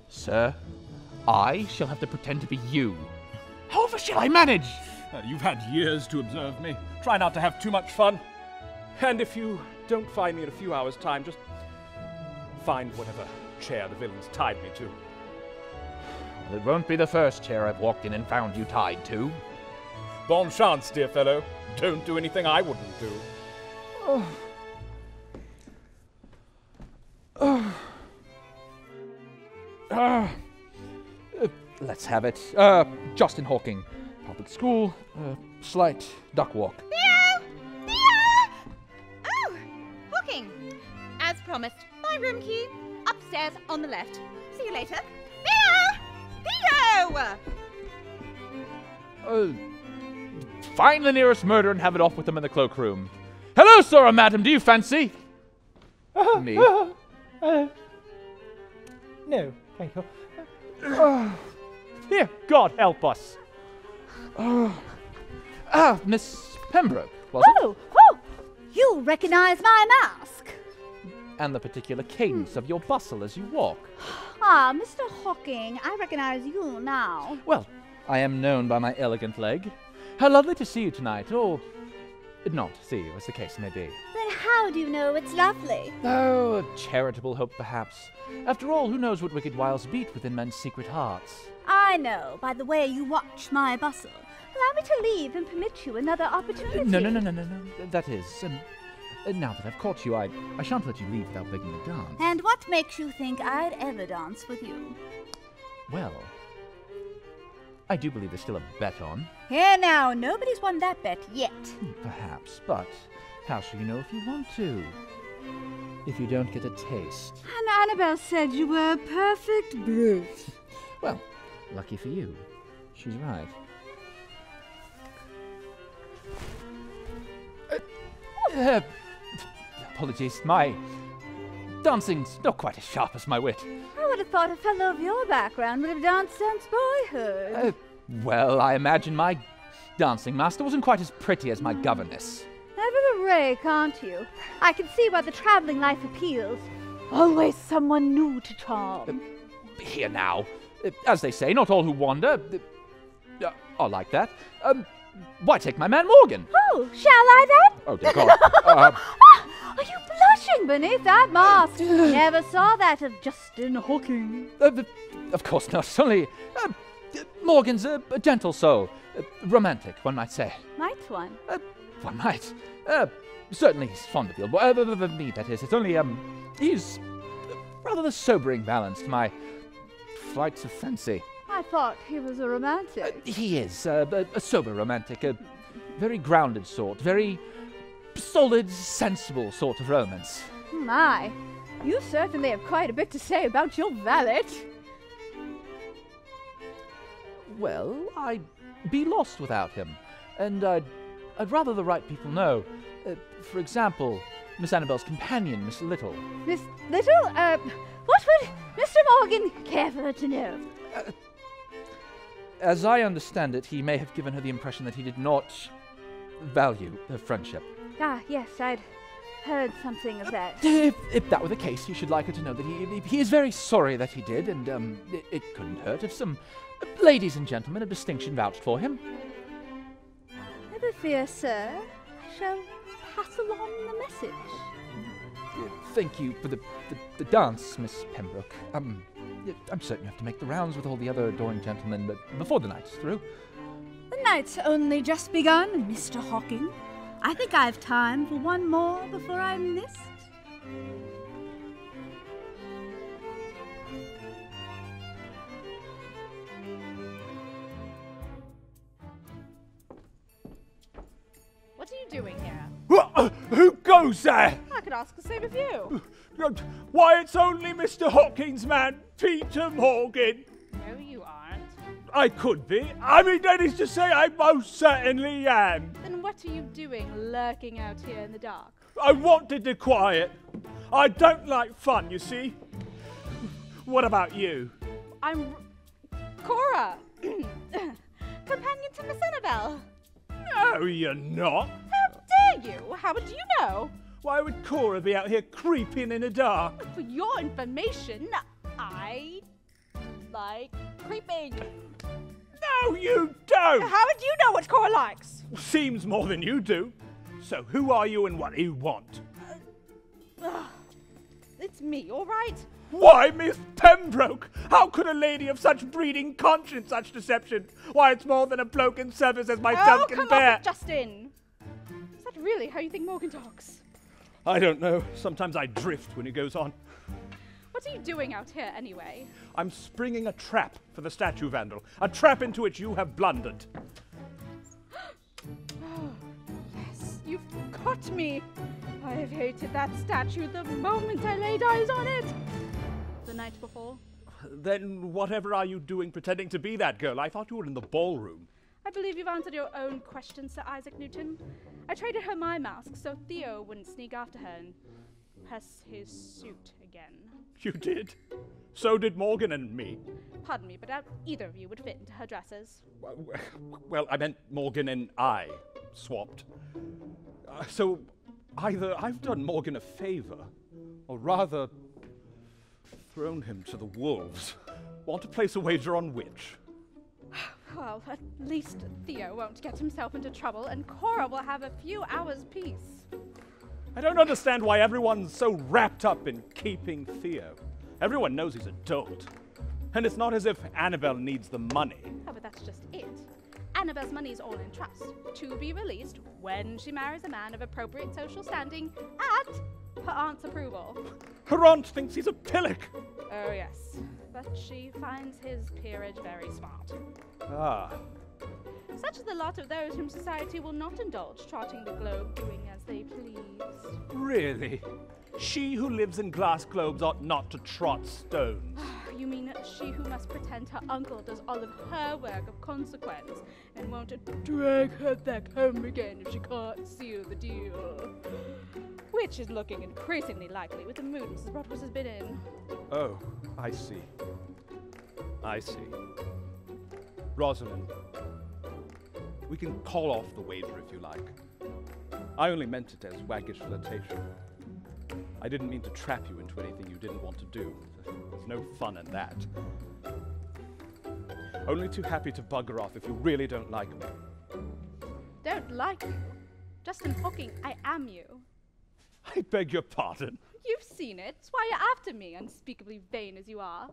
Sir, I shall have to pretend to be you. However shall I manage? You've had years to observe me. Try not to have too much fun. And if you don't find me in a few hours' time, just find whatever chair the villains tied me to. It won't be the first chair I've walked in and found you tied to. Bon chance, dear fellow. Don't do anything I wouldn't do. Let's have it. Justin Hawking. Public school. Slight duck walk. Theo! Theo! Oh! Hawking! As promised, my room key. Upstairs on the left. See you later. Theo! Theo! Find the nearest murderer and have it off with them in the cloakroom. Hello, sir or madam, do you fancy? Me? No, thank you. Here, God help us. Miss Pembroke, was it? Oh, you recognize my mask. And the particular cadence of your bustle as you walk. Ah, Mr. Hawking, I recognize you now. Well, I am known by my elegant leg. How lovely to see you tonight, or not see you, as the case may be. Then how do you know it's lovely? Oh, a charitable hope, perhaps. After all, who knows what wicked wiles beat within men's secret hearts? I know, by the way you watch my bustle. Allow me to leave and permit you another opportunity. No. That is, now that I've caught you, I shan't let you leave without begging a dance. And what makes you think I'd ever dance with you? Well, I do believe there's still a bet on. Here now, nobody's won that bet yet. Perhaps, but how shall you know if you want to? If you don't get a taste. And Annabelle said you were a perfect brute. Well, lucky for you. She's right. Apologies, my dancing's not quite as sharp as my wit. I would have thought a fellow of your background would have danced since boyhood. Well, I imagine my dancing master wasn't quite as pretty as my governess. Ever the rake, aren't you? I can see why the traveling life appeals. Always someone new to charm. Here now. As they say, not all who wander are like that. Why take my man Morgan? Oh, shall I then? Oh, dear God. Are you blushing beneath that mask? Never saw that of Justin Hawking. Of course not. It's only Morgan's a gentle soul. Romantic, one might say. Might one? One might. Certainly he's fond of you. Me, that is. It's only, he's rather the sobering balance to my flights of fancy. I thought he was a romantic. He is. A sober romantic. A very grounded sort. Very solid, sensible sort of romance. My, you certainly have quite a bit to say about your valet. Well, I'd be lost without him. And I'd rather the right people know. For example, Miss Annabelle's companion, Miss Little. Miss Little? What would Mr. Morgan care for her to know? As I understand it, he may have given her the impression that he did not value her friendship. Ah, yes, I'd heard something of that. If that were the case, you should like her to know that he is very sorry that he did, and it couldn't hurt if some ladies and gentlemen of distinction vouched for him. Never fear, sir. I shall pass along the message. Thank you for the dance, Miss Pembroke. I'm certain you have to make the rounds with all the other adoring gentlemen but before the night's through. The night's only just begun, Mr. Hawking. I think I've time for one more before I'm missed. What are you doing here? Who goes there? I could ask the same of you. Why, it's only Mr. Hawking's man, Pieter Morgan. No, you aren't. I could be. I mean, that is to say, I most certainly am. Then what are you doing lurking out here in the dark? I wanted the quiet. I don't like fun, you see. What about you? I'm Cora, companion to Miss Annabelle. No, you're not. How dare you? How would you know? Why would Cora be out here creeping in the dark? For your information, I like creeping. No, you don't. How would you know what Cora likes? Seems more than you do. So who are you and what do you want? It's me, all right? Why, Miss Pembroke? How could a lady of such breeding conscience such deception? Why, it's more than a bloke in service as myself can come bear. off it, Justin. Is that really how you think Morgan talks? I don't know. Sometimes I drift when it goes on. What are you doing out here, anyway? I'm springing a trap for the statue vandal. A trap into which you have blundered. Oh, yes, you've caught me. I have hated that statue the moment I laid eyes on it. The night before. Then whatever are you doing pretending to be that girl? I thought you were in the ballroom. I believe you've answered your own question, Sir Isaac Newton. I traded her my mask so Theo wouldn't sneak after her and press his suit again. You did? So did Morgan and me. Pardon me, but either of you would fit into her dresses. Well, I meant Morgan and I swapped. So either I've done Morgan a favor, or rather thrown him to the wolves. Want to place a wager on which? Well, at least Theo won't get himself into trouble, and Cora will have a few hours' peace. I don't understand why everyone's so wrapped up in keeping Theo. Everyone knows he's a dolt. And it's not as if Annabelle needs the money. Oh, but that's just it. Annabelle's money is all in trust, to be released when she marries a man of appropriate social standing at her aunt's approval. Her aunt thinks he's a pillock. Oh, yes. But she finds his peerage very smart. Ah. Such is the lot of those whom society will not indulge, trotting the globe, doing as they please. Really? She who lives in glass globes ought not to trot stones. You mean she who must pretend her uncle does all of her work of consequence and won't drag her back home again if she can't seal the deal? Which is looking increasingly likely with the mood Mrs. Rodgers has been in. Oh, I see. I see. Rosalind, we can call off the wager if you like. I only meant it as waggish flirtation. I didn't mean to trap you into anything you didn't want to do. There's no fun in that. Only too happy to bugger off if you really don't like me. Don't like you? Justin Hawking, I am you. I beg your pardon. You've seen it. It's why you're after me, unspeakably vain as you are.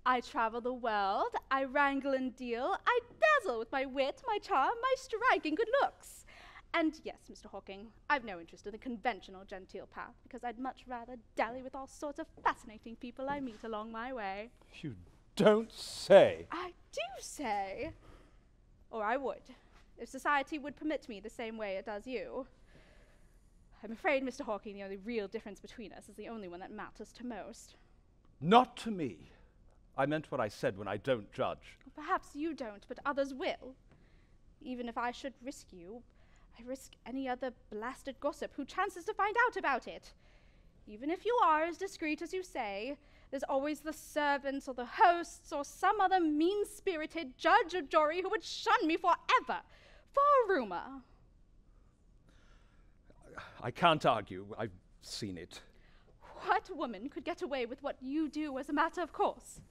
I travel the world, I wrangle and deal, I dazzle with my wit, my charm, my striking good looks. And yes, Mr. Hawking, I've no interest in the conventional genteel path, because I'd much rather dally with all sorts of fascinating people I meet along my way. You don't say. I do say. Or I would, if society would permit me the same way it does you. I'm afraid, Mr. Hawking, the only real difference between us is the only one that matters to most. Not to me. I meant what I said when I don't judge. Perhaps you don't, but others will. Even if I should risk you, I risk any other blasted gossip who chances to find out about it. Even if you are as discreet as you say, There's always the servants or the hosts or some other mean-spirited judge or jury who would shun me forever for a rumor. I can't argue. I've seen it. What woman could get away with what you do as a matter of course?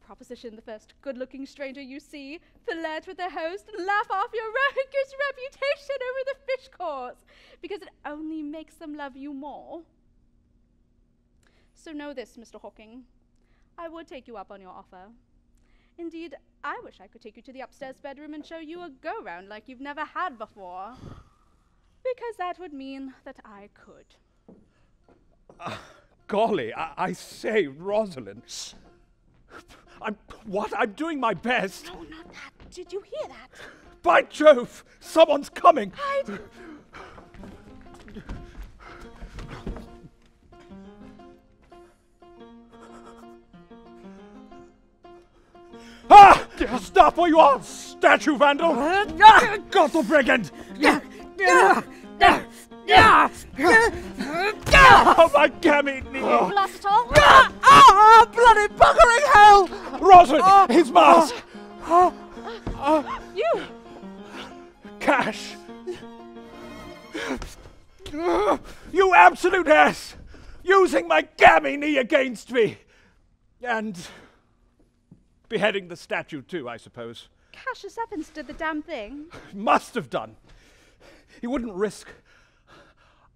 Proposition the first good-looking stranger you see, flirt with the host, and laugh off your rakish reputation over the fish course, because it only makes them love you more. So know this, Mr. Hawking. I would take you up on your offer. Indeed, I wish I could take you to the upstairs bedroom and show you a go-round like you've never had before, because that would mean that I could. Golly, I say, Rosalind. Shh. I'm doing my best. No, not that. Did you hear that? By Jove, someone's coming. Hide. Ah! Stop where you are, statue vandal! Gothel brigand! Oh, my gammy knee! Blast it all! Bloody buggering hell! Rosalind, his mask! You! Cash! You absolute ass! Using my gammy knee against me! And beheading the statue too, I suppose. CASSIUS EVANS did the damn thing. Must have done. He wouldn't risk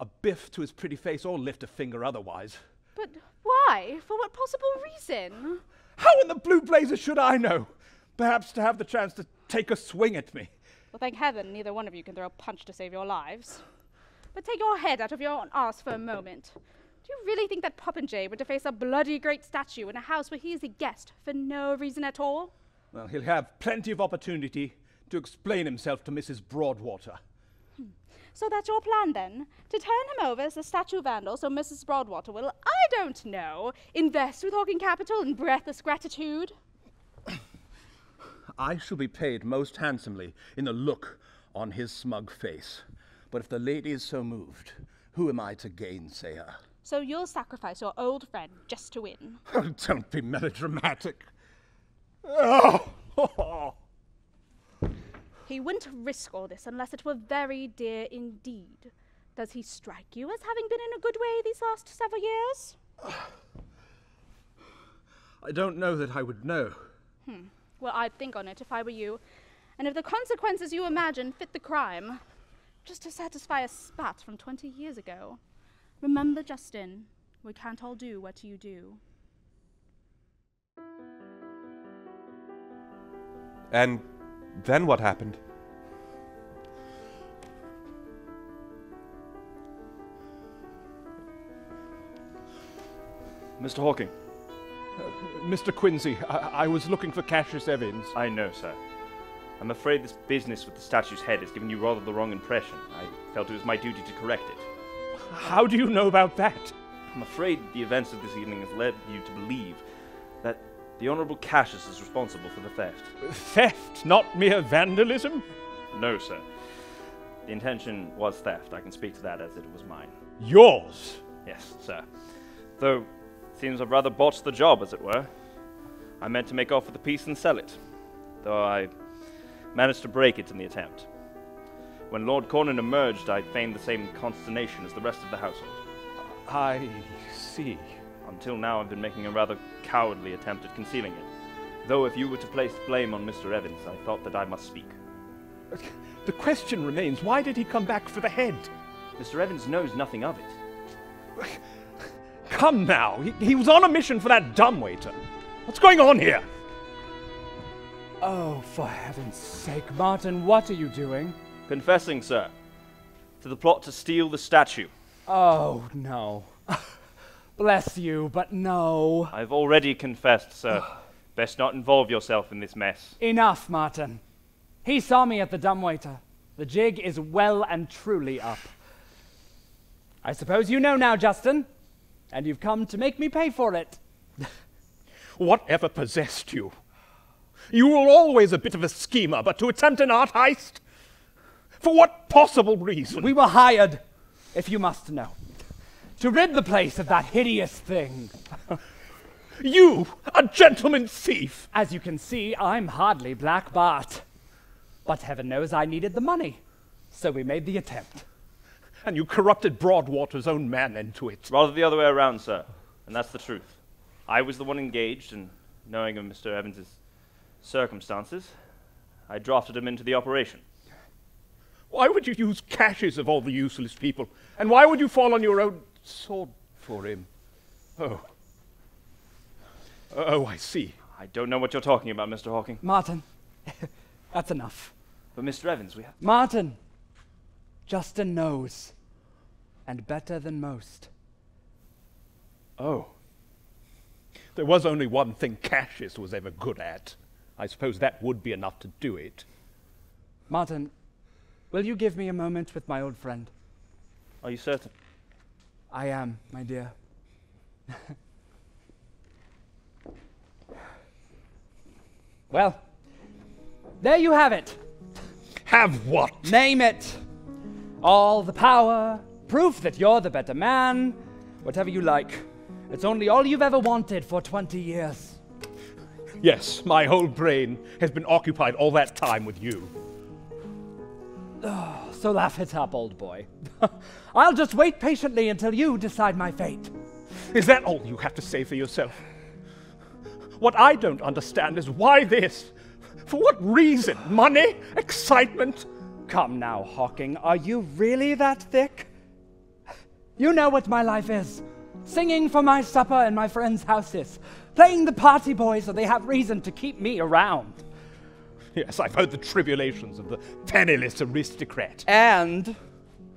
a biff to his pretty face or lift a finger otherwise. But why? For what possible reason? How in the blue blazes should I know? Perhaps to have the chance to take a swing at me. Well, thank heaven neither one of you can throw a punch to save your lives. But take your head out of your own arse for a moment. Do you really think that Popinjay would deface a bloody great statue in a house where he is a guest for no reason at all? Well, he'll have plenty of opportunity to explain himself to Mrs. Broadwater. So that's your plan, then? To turn him over as a statue vandal so Mrs. Broadwater will, I don't know, invest with Hawking Capital in breathless gratitude? I shall be paid most handsomely in the look on his smug face. But if the lady is so moved, who am I to gainsay her? So you'll sacrifice your old friend just to win? Oh, don't be melodramatic. Oh! He wouldn't risk all this unless it were very dear indeed. Does he strike you as having been in a good way these last several years? I don't know that I would know. Well, I'd think on it if I were you. And if the consequences you imagine fit the crime, just to satisfy a spat from 20 years ago. Remember, Justin, we can't all do what you do. And then what happened? Mr. Hawking. Mr. Quincy, I was looking for CASSIUS EVANS. I know, sir. I'm afraid this business with the statue's head has given you rather the wrong impression. I felt it was my duty to correct it. How do you know about that? I'm afraid the events of this evening have led you to believe that the Honourable CASSIUS is responsible for the theft. Theft, not mere vandalism? No, sir. The intention was theft. I can speak to that as it was mine. Yours? Yes, sir. Though, it seems I've rather botched the job, as it were. I meant to make off with the piece and sell it, though I managed to break it in the attempt. When Lord Cornan emerged, I feigned the same consternation as the rest of the household. I see. Until now, I've been making a rather cowardly attempt at concealing it. Though if you were to place blame on Mr. Evans, I thought that I must speak. The question remains, why did he come back for the head? Mr. Evans knows nothing of it. Come now, he was on a mission for that dumbwaiter. What's going on here? Oh, for heaven's sake, Martin, what are you doing? Confessing, sir, to the plot to steal the statue. Oh, no. Bless you, but no. I've already confessed, sir. Best not involve yourself in this mess. Enough, Martin. He saw me at the dumbwaiter. The jig is well and truly up. I suppose you know now, Justin, and you've come to make me pay for it. Whatever possessed you? You were always a bit of a schemer, but to attempt an art heist? For what possible reason? We were hired, if you must know, to rid the place of that hideous thing. You, a gentleman thief! As you can see, I'm hardly Black Bart. But heaven knows I needed the money, so we made the attempt. And you corrupted Broadwater's own man into it. Rather the other way around, sir. And that's the truth. I was the one engaged, and knowing of Mr. Evans's circumstances, I drafted him into the operation. Why would you use Cassius of all the useless people? And why would you fall on your own sword for him? Oh. Oh, I see. I don't know what you're talking about, Mr. Hawking. Martin, that's enough. But Mr. Evans, we have... Martin, Justin knows. And better than most. Oh. There was only one thing Cassius was ever good at. I suppose that would be enough to do it. Martin, will you give me a moment with my old friend? Are you certain? I am, my dear. Well, there you have it. Have what? Name it. All the power, proof that you're the better man, whatever you like. It's only all you've ever wanted for 20 years. Yes, my whole brain has been occupied all that time with you. Oh, so laugh it up, old boy. I'll just wait patiently until you decide my fate. Is that all you have to say for yourself? What I don't understand is why this? For what reason? Money? Excitement? Come now, Hawking, are you really that thick? You know what my life is. Singing for my supper in my friends' houses. Playing the party boy so they have reason to keep me around. Yes, I've heard the tribulations of the penniless aristocrat. And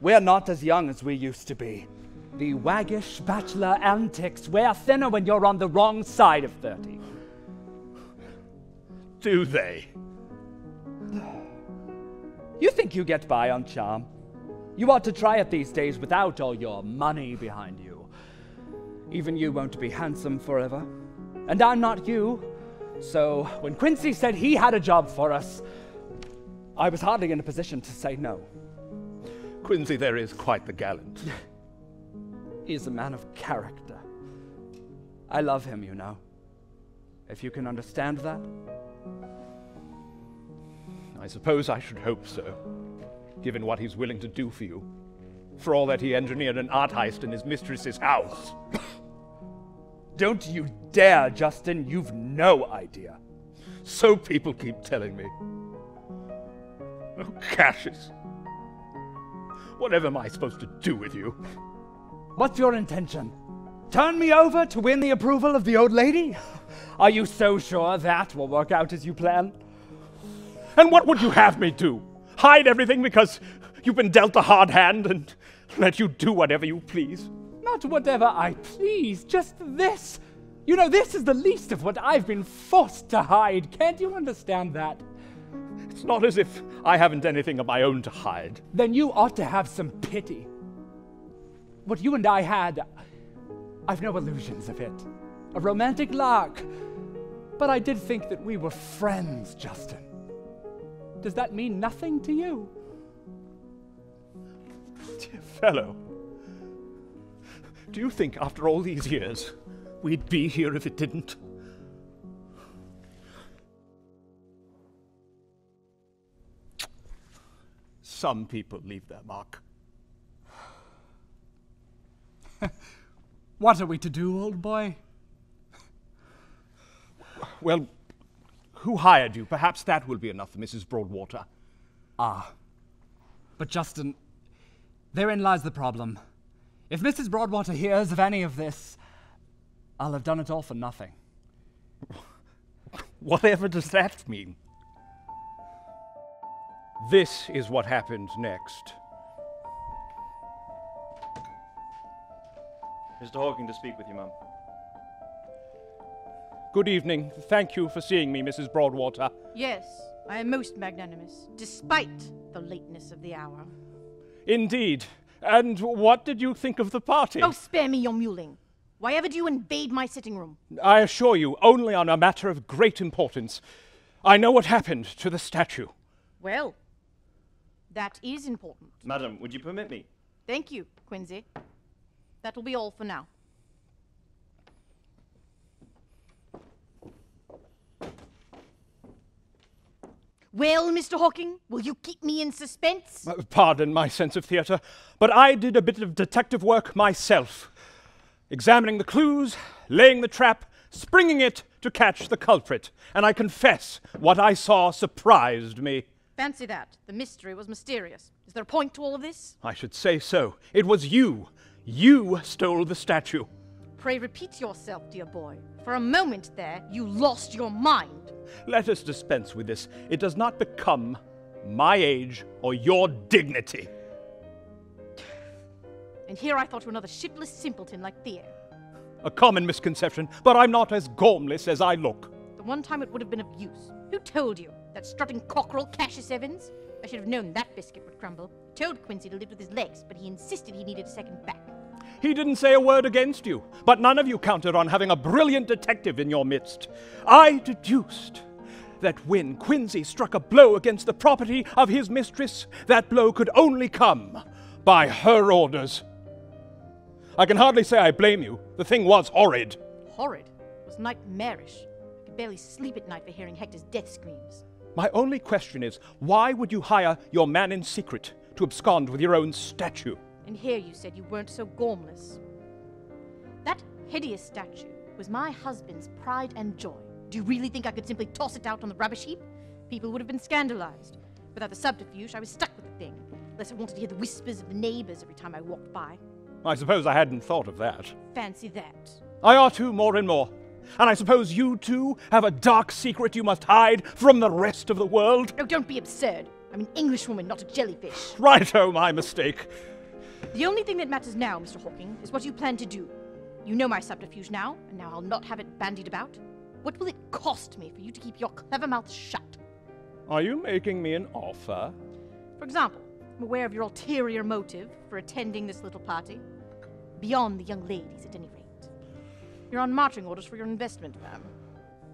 we're not as young as we used to be. The waggish bachelor antics wear thinner when you're on the wrong side of 30. Do they? You think you get by on charm? You ought to try it these days without all your money behind you. Even you won't be handsome forever. And I'm not you. So when Quincy said he had a job for us, I was hardly in a position to say no. Quincy there is quite the gallant. He's a man of character. I love him, you know. If you can understand that. I suppose I should hope so, given what he's willing to do for you. For all that he engineered an art heist in his mistress's house. Don't you dare, Justin. You've no idea. So people keep telling me. Oh, Cassius. Whatever am I supposed to do with you? What's your intention? Turn me over to win the approval of the old lady? Are you so sure that will work out as you plan? And what would you have me do? Hide everything because you've been dealt a hard hand and let you do whatever you please? Not whatever I please, just this. You know, this is the least of what I've been forced to hide. Can't you understand that? It's not as if I haven't anything of my own to hide. Then you ought to have some pity. What you and I had, I've no illusions of it. A romantic lark. But I did think that we were friends, Justin. Does that mean nothing to you? Dear fellow, do you think after all these years we'd be here if it didn't? Some people leave their mark. What are we to do, old boy? Well, who hired you? Perhaps that will be enough for Mrs. Broadwater. Ah. But Justin, therein lies the problem. If Mrs. Broadwater hears of any of this, I'll have done it all for nothing. Whatever does that mean? This is what happened next. Mr. Hawking to speak with you, Mum. Good evening. Thank you for seeing me, Mrs. Broadwater. Yes, I am most magnanimous, despite the lateness of the hour. Indeed. And what did you think of the party? Oh, spare me your mewling. Why ever do you invade my sitting room? I assure you, only on a matter of great importance. I know what happened to the statue. Well, that is important. Madam, would you permit me? Thank you, Quincy. That will be all for now. Well, Mr. Hawking, will you keep me in suspense? Pardon my sense of theatre, but I did a bit of detective work myself. Examining the clues, laying the trap, springing it to catch the culprit. And I confess, what I saw surprised me. Fancy that. The mystery was mysterious. Is there a point to all of this? I should say so. It was you. You stole the statue. Pray repeat yourself, dear boy. For a moment there, you lost your mind. Let us dispense with this. It does not become my age or your dignity. And here I thought you were another shiftless simpleton like Theo. A common misconception, but I'm not as gormless as I look. The one time it would have been of use. Who told you? That strutting cockerel, CASSIUS EVANS? I should have known that biscuit would crumble. I told Quincy to live with his legs, but he insisted he needed a second back. He didn't say a word against you, but none of you counted on having a brilliant detective in your midst. I deduced that when Quincy struck a blow against the property of his mistress, that blow could only come by her orders. I can hardly say I blame you. The thing was horrid. Horrid? It was nightmarish. I could barely sleep at night for hearing Hector's death screams. My only question is, why would you hire your man in secret to abscond with your own statue? And here you said you weren't so gormless. That hideous statue was my husband's pride and joy. Do you really think I could simply toss it out on the rubbish heap? People would have been scandalized. Without the subterfuge, I was stuck with the thing, unless I wanted to hear the whispers of the neighbors every time I walked by. I suppose I hadn't thought of that. Fancy that. I ought to, more and more. And I suppose you, too, have a dark secret you must hide from the rest of the world? Oh, don't be absurd. I'm an Englishwoman, not a jellyfish. Righto, my mistake. The only thing that matters now, Mr. Hawking, is what you plan to do. You know my subterfuge now, and now I'll not have it bandied about. What will it cost me for you to keep your clever mouth shut? Are you making me an offer? For example, I'm aware of your ulterior motive for attending this little party. Beyond the young ladies, at any rate. You're on marching orders for your investment firm.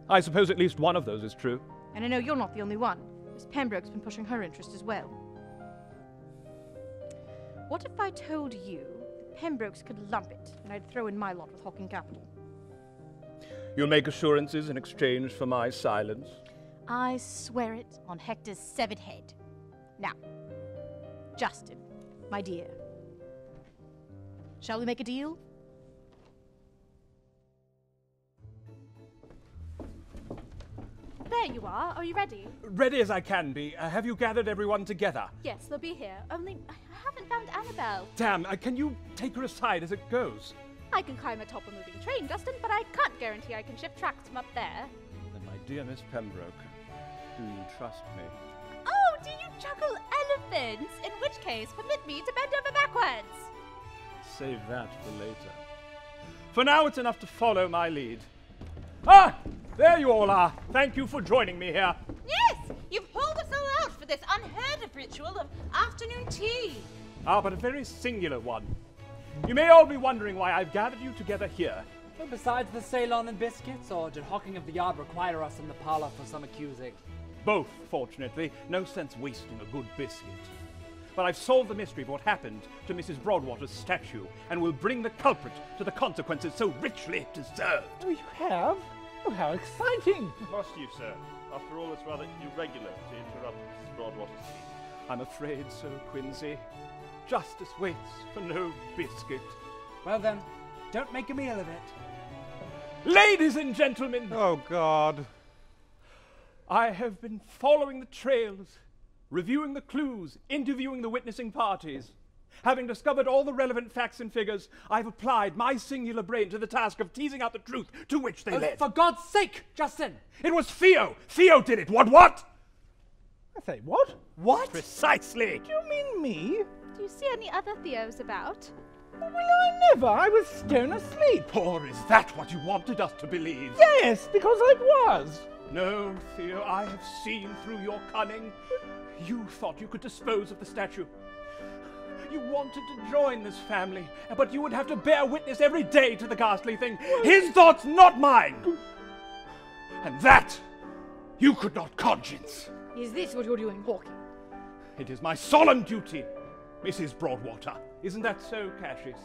I suppose at least one of those is true. And I know you're not the only one. Miss Pembroke's been pushing her interest as well. What if I told you that Pembroke's could lump it, and I'd throw in my lot with Hawking Capital? You'll make assurances in exchange for my silence? I swear it on Hector's severed head. Now, Justin, my dear, shall we make a deal? There you are. Are you ready? Ready as I can be. Have you gathered everyone together? Yes, they'll be here. Only I haven't found Annabelle. Damn, can you take her aside as it goes? I can climb atop a moving train, Justin, but I can't guarantee I can shift tracks from up there. Then, my dear Miss Pembroke, do you trust me? Oh, do you juggle elephants? In which case, permit me to bend over backwards. Save that for later. For now, it's enough to follow my lead. Ah! There you all are. Thank you for joining me here. Yes, you've hauled us all out for this unheard of ritual of afternoon tea. Ah, but a very singular one. You may all be wondering why I've gathered you together here. Well, besides the Ceylon and biscuits, or did Hawking of the Yard require us in the parlor for some accusing? Both, fortunately. No sense wasting a good biscuit. But I've solved the mystery of what happened to Mrs. Broadwater's statue, and will bring the culprit to the consequences so richly deserved. Oh, you have? Oh, how exciting! Must you, sir? After all, it's rather irregular to interrupt Mrs. Broadwater's tea. I'm afraid so, Quincy. Justice waits for no biscuit. Well then, don't make a meal of it. Ladies and gentlemen! Oh, God. I have been following the trails, reviewing the clues, interviewing the witnessing parties. Having discovered all the relevant facts and figures, I've applied my singular brain to the task of teasing out the truth to which they led. For God's sake, Justin! It was Theo! Theo did it! What? I say, what? What? Precisely! Do you mean me? Do you see any other Theos about? Well, I never. I was stone asleep. Or is that what you wanted us to believe? Yes, because I was. No, Theo, I have seen through your cunning. You thought you could dispose of the statue. You wanted to join this family, but you would have to bear witness every day to the ghastly thing. His thoughts, not mine! And that you could not conscience. Is this what you're doing, Hawking? It is my solemn duty, Mrs. Broadwater. Isn't that so, Cassius?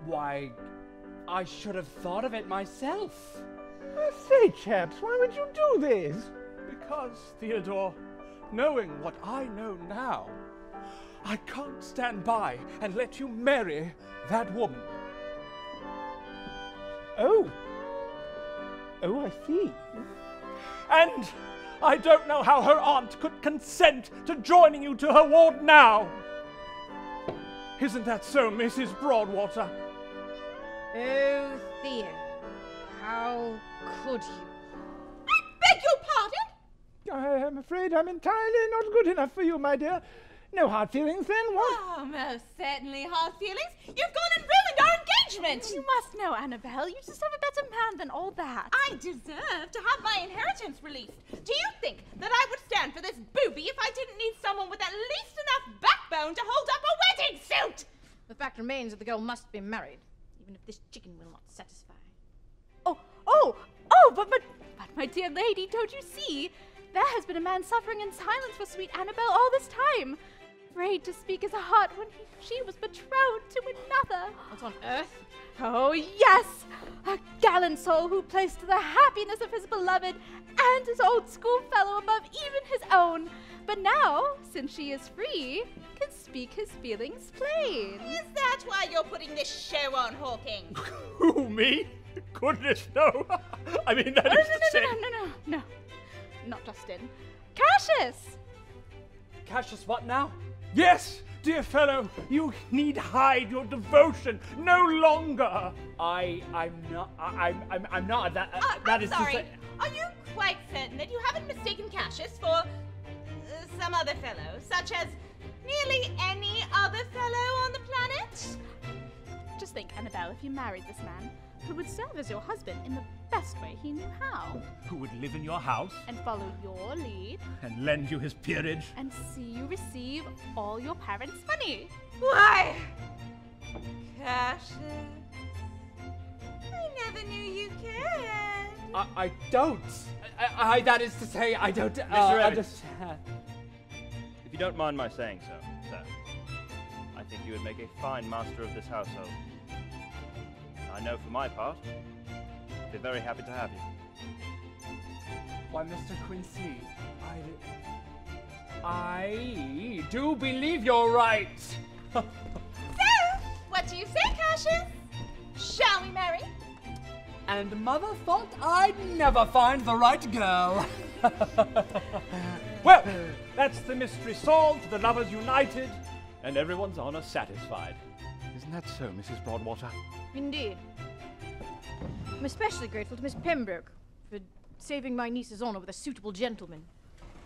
Why, I should have thought of it myself. I say, chaps, why would you do this? Because, Theodore, knowing what I know now, I can't stand by and let you marry that woman. Oh, I see. And I don't know how her aunt could consent to joining you to her ward now. Isn't that so, Mrs. Broadwater? Oh, Theo. How could you? Beg your pardon? I am afraid I'm entirely not good enough for you, my dear. No hard feelings, then, what? Oh, most certainly hard feelings. You've gone and ruined our engagement. You must know, Annabelle, you deserve a better man than all that. I deserve to have my inheritance released. Do you think that I would stand for this booby if I didn't need someone with at least enough backbone to hold up a wedding suit? The fact remains that the girl must be married, even if this chicken will not satisfy. But my dear lady, don't you see? There has been a man suffering in silence for sweet Annabelle all this time. Afraid to speak his heart when she was betrothed to another. What on earth? Oh, yes! A gallant soul who placed the happiness of his beloved and his old schoolfellow above even his own. But now, since she is free, can speak his feelings plain. Is that why you're putting this show on, Hawking? Who, me? Goodness, no. I mean, that is to say... No. Not Justin. Cassius! Cassius, what now? Yes, dear fellow, you need hide your devotion no longer. I'm not. That is sorry. to say... Are you quite certain that you haven't mistaken Cassius for some other fellow, such as nearly any other fellow on the planet? Just think, Annabelle, if you married this man, who would serve as your husband in the best way he knew how. Who would live in your house And follow your lead. and lend you his peerage. And see you receive all your parents' money. Why, Cassius, I never knew you cared. I don't. That is to say, I don't. Mr. Evans. If you don't mind my saying so, sir, I think you would make a fine master of this household. I know for my part, I'd be very happy to have you. Why, Mr. Quincy, I do believe you're right. So, what do you say, Cassius? Shall we marry? And Mother thought I'd never find the right girl. Well, that's the mystery solved, the lovers united, and everyone's honor satisfied. Isn't that so, Mrs. Broadwater? Indeed. I'm especially grateful to Miss Pembroke for saving my niece's honor with a suitable gentleman.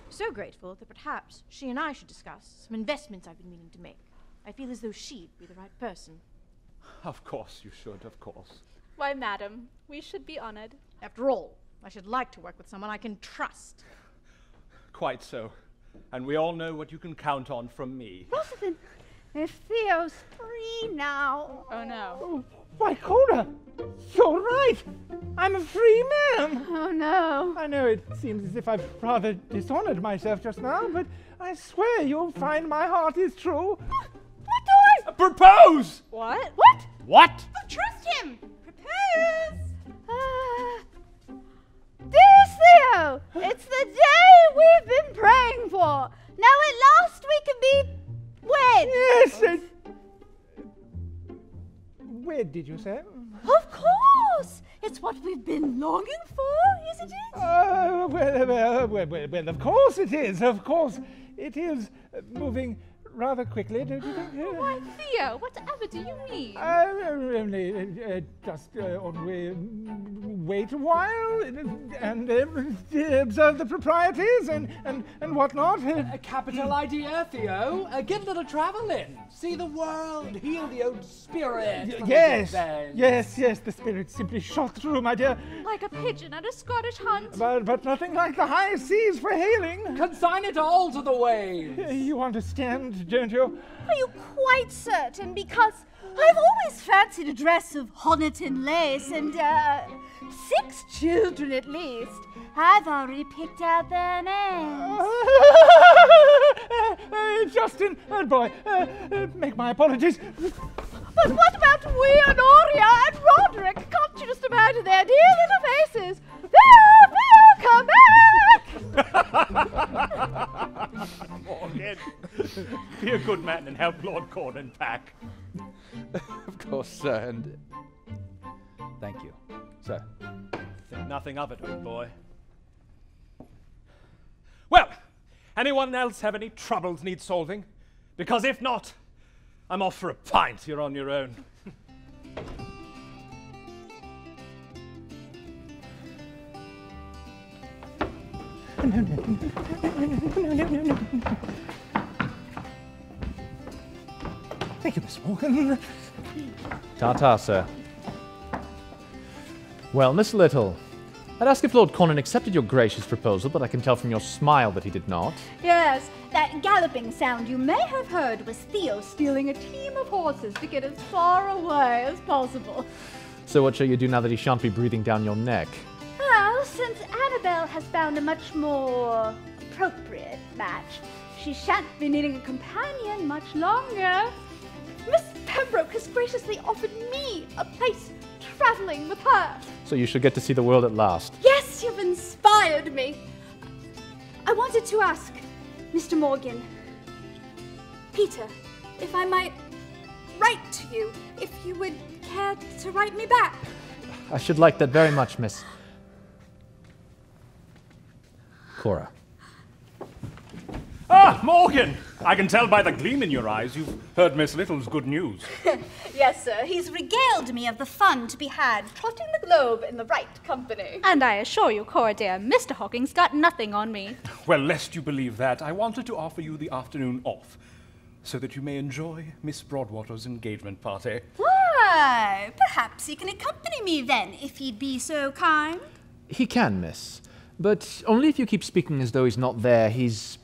So grateful that perhaps she and I should discuss some investments I've been meaning to make. I feel as though she'd be the right person. Of course you should, of course. Why, madam, we should be honored. After all, I should like to work with someone I can trust. Quite so. And we all know what you can count on from me. Rosalind, if Theo's free now. Oh, no. Oh, why, Cora, you're right. I'm a free man. Oh, no. I know it seems as if I've rather dishonored myself just now, but I swear you'll find my heart is true. What do I... Propose! What? What? What? Oh, trust him! Propose! Dearest Theo, it's the day we've been praying for. Now at last we can be wed. Yes. Where did you say? Of course. It's what we've been longing for, isn't it? Well, of course it is. Of course it is. Moving rather quickly, don't you think? Why, Theo, whatever do you mean? Only just wait a while and observe the proprieties and whatnot. A capital idea, Theo. Get a little travel in. See the world. Heal the old spirit. Yes, the spirit simply shot through, my dear. Like a pigeon at a Scottish hunt. But nothing like the high seas for hailing. Consign it all to the waves. You understand, don't you? Are you quite certain? Because I've always fancied a dress of Honiton lace and 6 children at least. I've already picked out their names. Justin, old boy, make my apologies. But what about Honoria and Roderick? Can't you just imagine their dear little faces? Theo, come back! Morgan, be a good man and help Lord Cornyn pack. Of course, sir, and thank you, sir. Think nothing of it, old boy. Well, anyone else have any troubles need solving? Because if not, I'm off for a pint. You're on your own. Thank you, Miss Morgan. Ta-ta, sir. Well, Miss Little, I'd ask if Lord Cornyn accepted your gracious proposal, but I can tell from your smile that he did not. Yes, that galloping sound you may have heard was Theo stealing a team of horses to get as far away as possible. So what shall you do now that he shan't be breathing down your neck? Well, since Annabelle has found a much more appropriate match, she shan't be needing a companion much longer. Miss Pembroke has graciously offered me a place traveling with her. So you shall get to see the world at last. Yes, you've inspired me. I wanted to ask, Mr. Morgan, Pieter, if I might write to you, if you would care to write me back. I should like that very much, Miss Cora. Ah, Morgan! I can tell by the gleam in your eyes you've heard Miss Little's good news. Yes, sir. He's regaled me of the fun to be had trotting the globe in the right company. And I assure you, Cora dear, Mr. Hawking's got nothing on me. Well, lest you believe that, I wanted to offer you the afternoon off, so that you may enjoy Miss Broadwater's engagement party. Why, perhaps he can accompany me then, if he'd be so kind. He can, miss. But only if you keep speaking as though he's not there. He's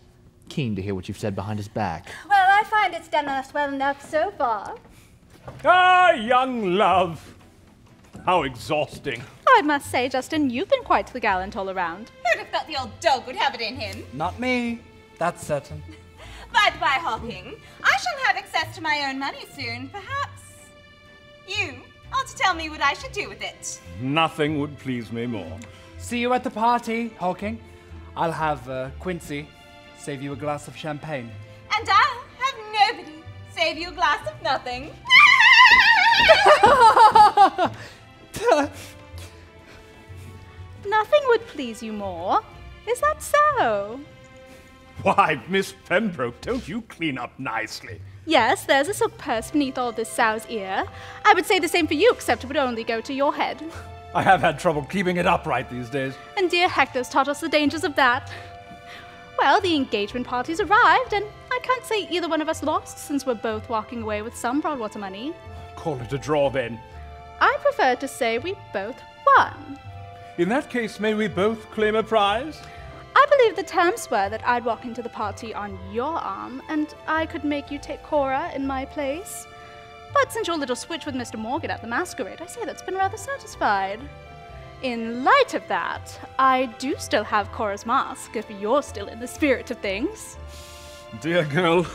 keen to hear what you've said behind his back. Well, I find it's done us well enough so far. Ah, young love! How exhausting. I must say, Justin, you've been quite the gallant all around. Who'd have thought the old dog would have it in him? Not me. That's certain. By the by, Hawking, I shall have access to my own money soon. Perhaps you ought to tell me what I should do with it. Nothing would please me more. See you at the party, Hawking. I'll have Quincy save you a glass of champagne. And I'll have nobody save you a glass of nothing. Nothing would please you more. Is that so? Why, Miss Pembroke, don't you clean up nicely? Yes, there's a silk purse beneath all this sow's ear. I would say the same for you, except it would only go to your head. I have had trouble keeping it upright these days. And dear Hector's taught us the dangers of that. Well, the engagement party's arrived, and I can't say either one of us lost, since we're both walking away with some Broadwater money. Call it a draw, then. I prefer to say we both won. In that case, may we both claim a prize? I believe the terms were that I'd walk into the party on your arm, and I could make you take Cora in my place. But since your little switch with Mr. Morgan at the Masquerade, I say that's been rather satisfied. In light of that, I do still have Cora's mask, if you're still in the spirit of things. Dear girl,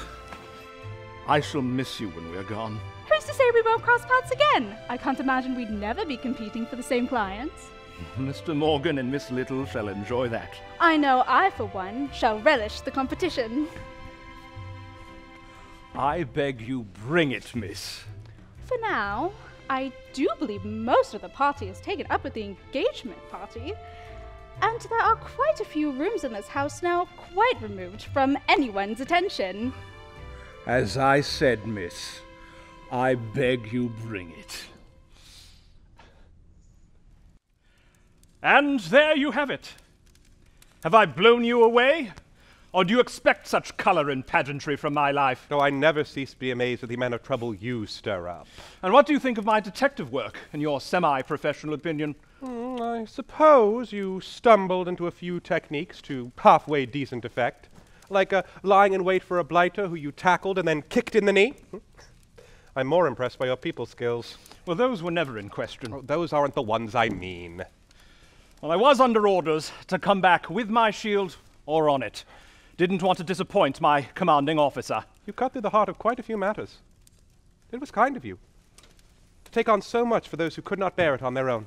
I shall miss you when we're gone. Who's to say we won't cross paths again? I can't imagine we'd never be competing for the same clients. Mr. Morgan and Miss Little shall enjoy that. I know I, for one, shall relish the competition. I beg you bring it, miss. For now, I do believe most of the party is taken up with the engagement party. And there are quite a few rooms in this house now quite removed from anyone's attention. As I said, miss, I beg you bring it. And there you have it. Have I blown you away? Or do you expect such color and pageantry from my life? No, I never cease to be amazed at the amount of trouble you stir up. And what do you think of my detective work, in your semi-professional opinion? I suppose you stumbled into a few techniques to halfway decent effect, like lying in wait for a blighter who you tackled and then kicked in the knee. I'm more impressed by your people skills. Well, those were never in question. Oh, those aren't the ones I mean. Well, I was under orders to come back with my shield or on it. Didn't want to disappoint my commanding officer. You cut through the heart of quite a few matters. It was kind of you to take on so much for those who could not bear it on their own.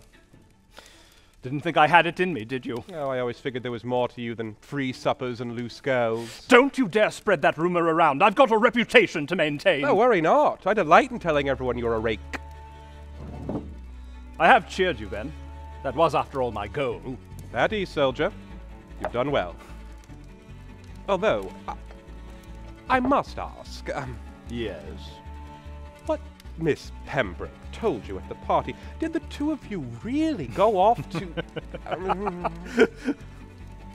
Didn't think I had it in me, did you? Oh, I always figured there was more to you than free suppers and loose girls. Don't you dare spread that rumor around. I've got a reputation to maintain. No, worry not. I delight in telling everyone you're a rake. I have cheered you, then. That was, after all, my goal. At ease, soldier. You've done well. Although, I must ask, Yes. what Miss Pembroke told you at the party, did the two of you really go off to...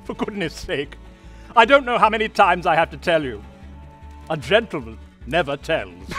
For goodness sake. I don't know how many times I have to tell you. A gentleman never tells.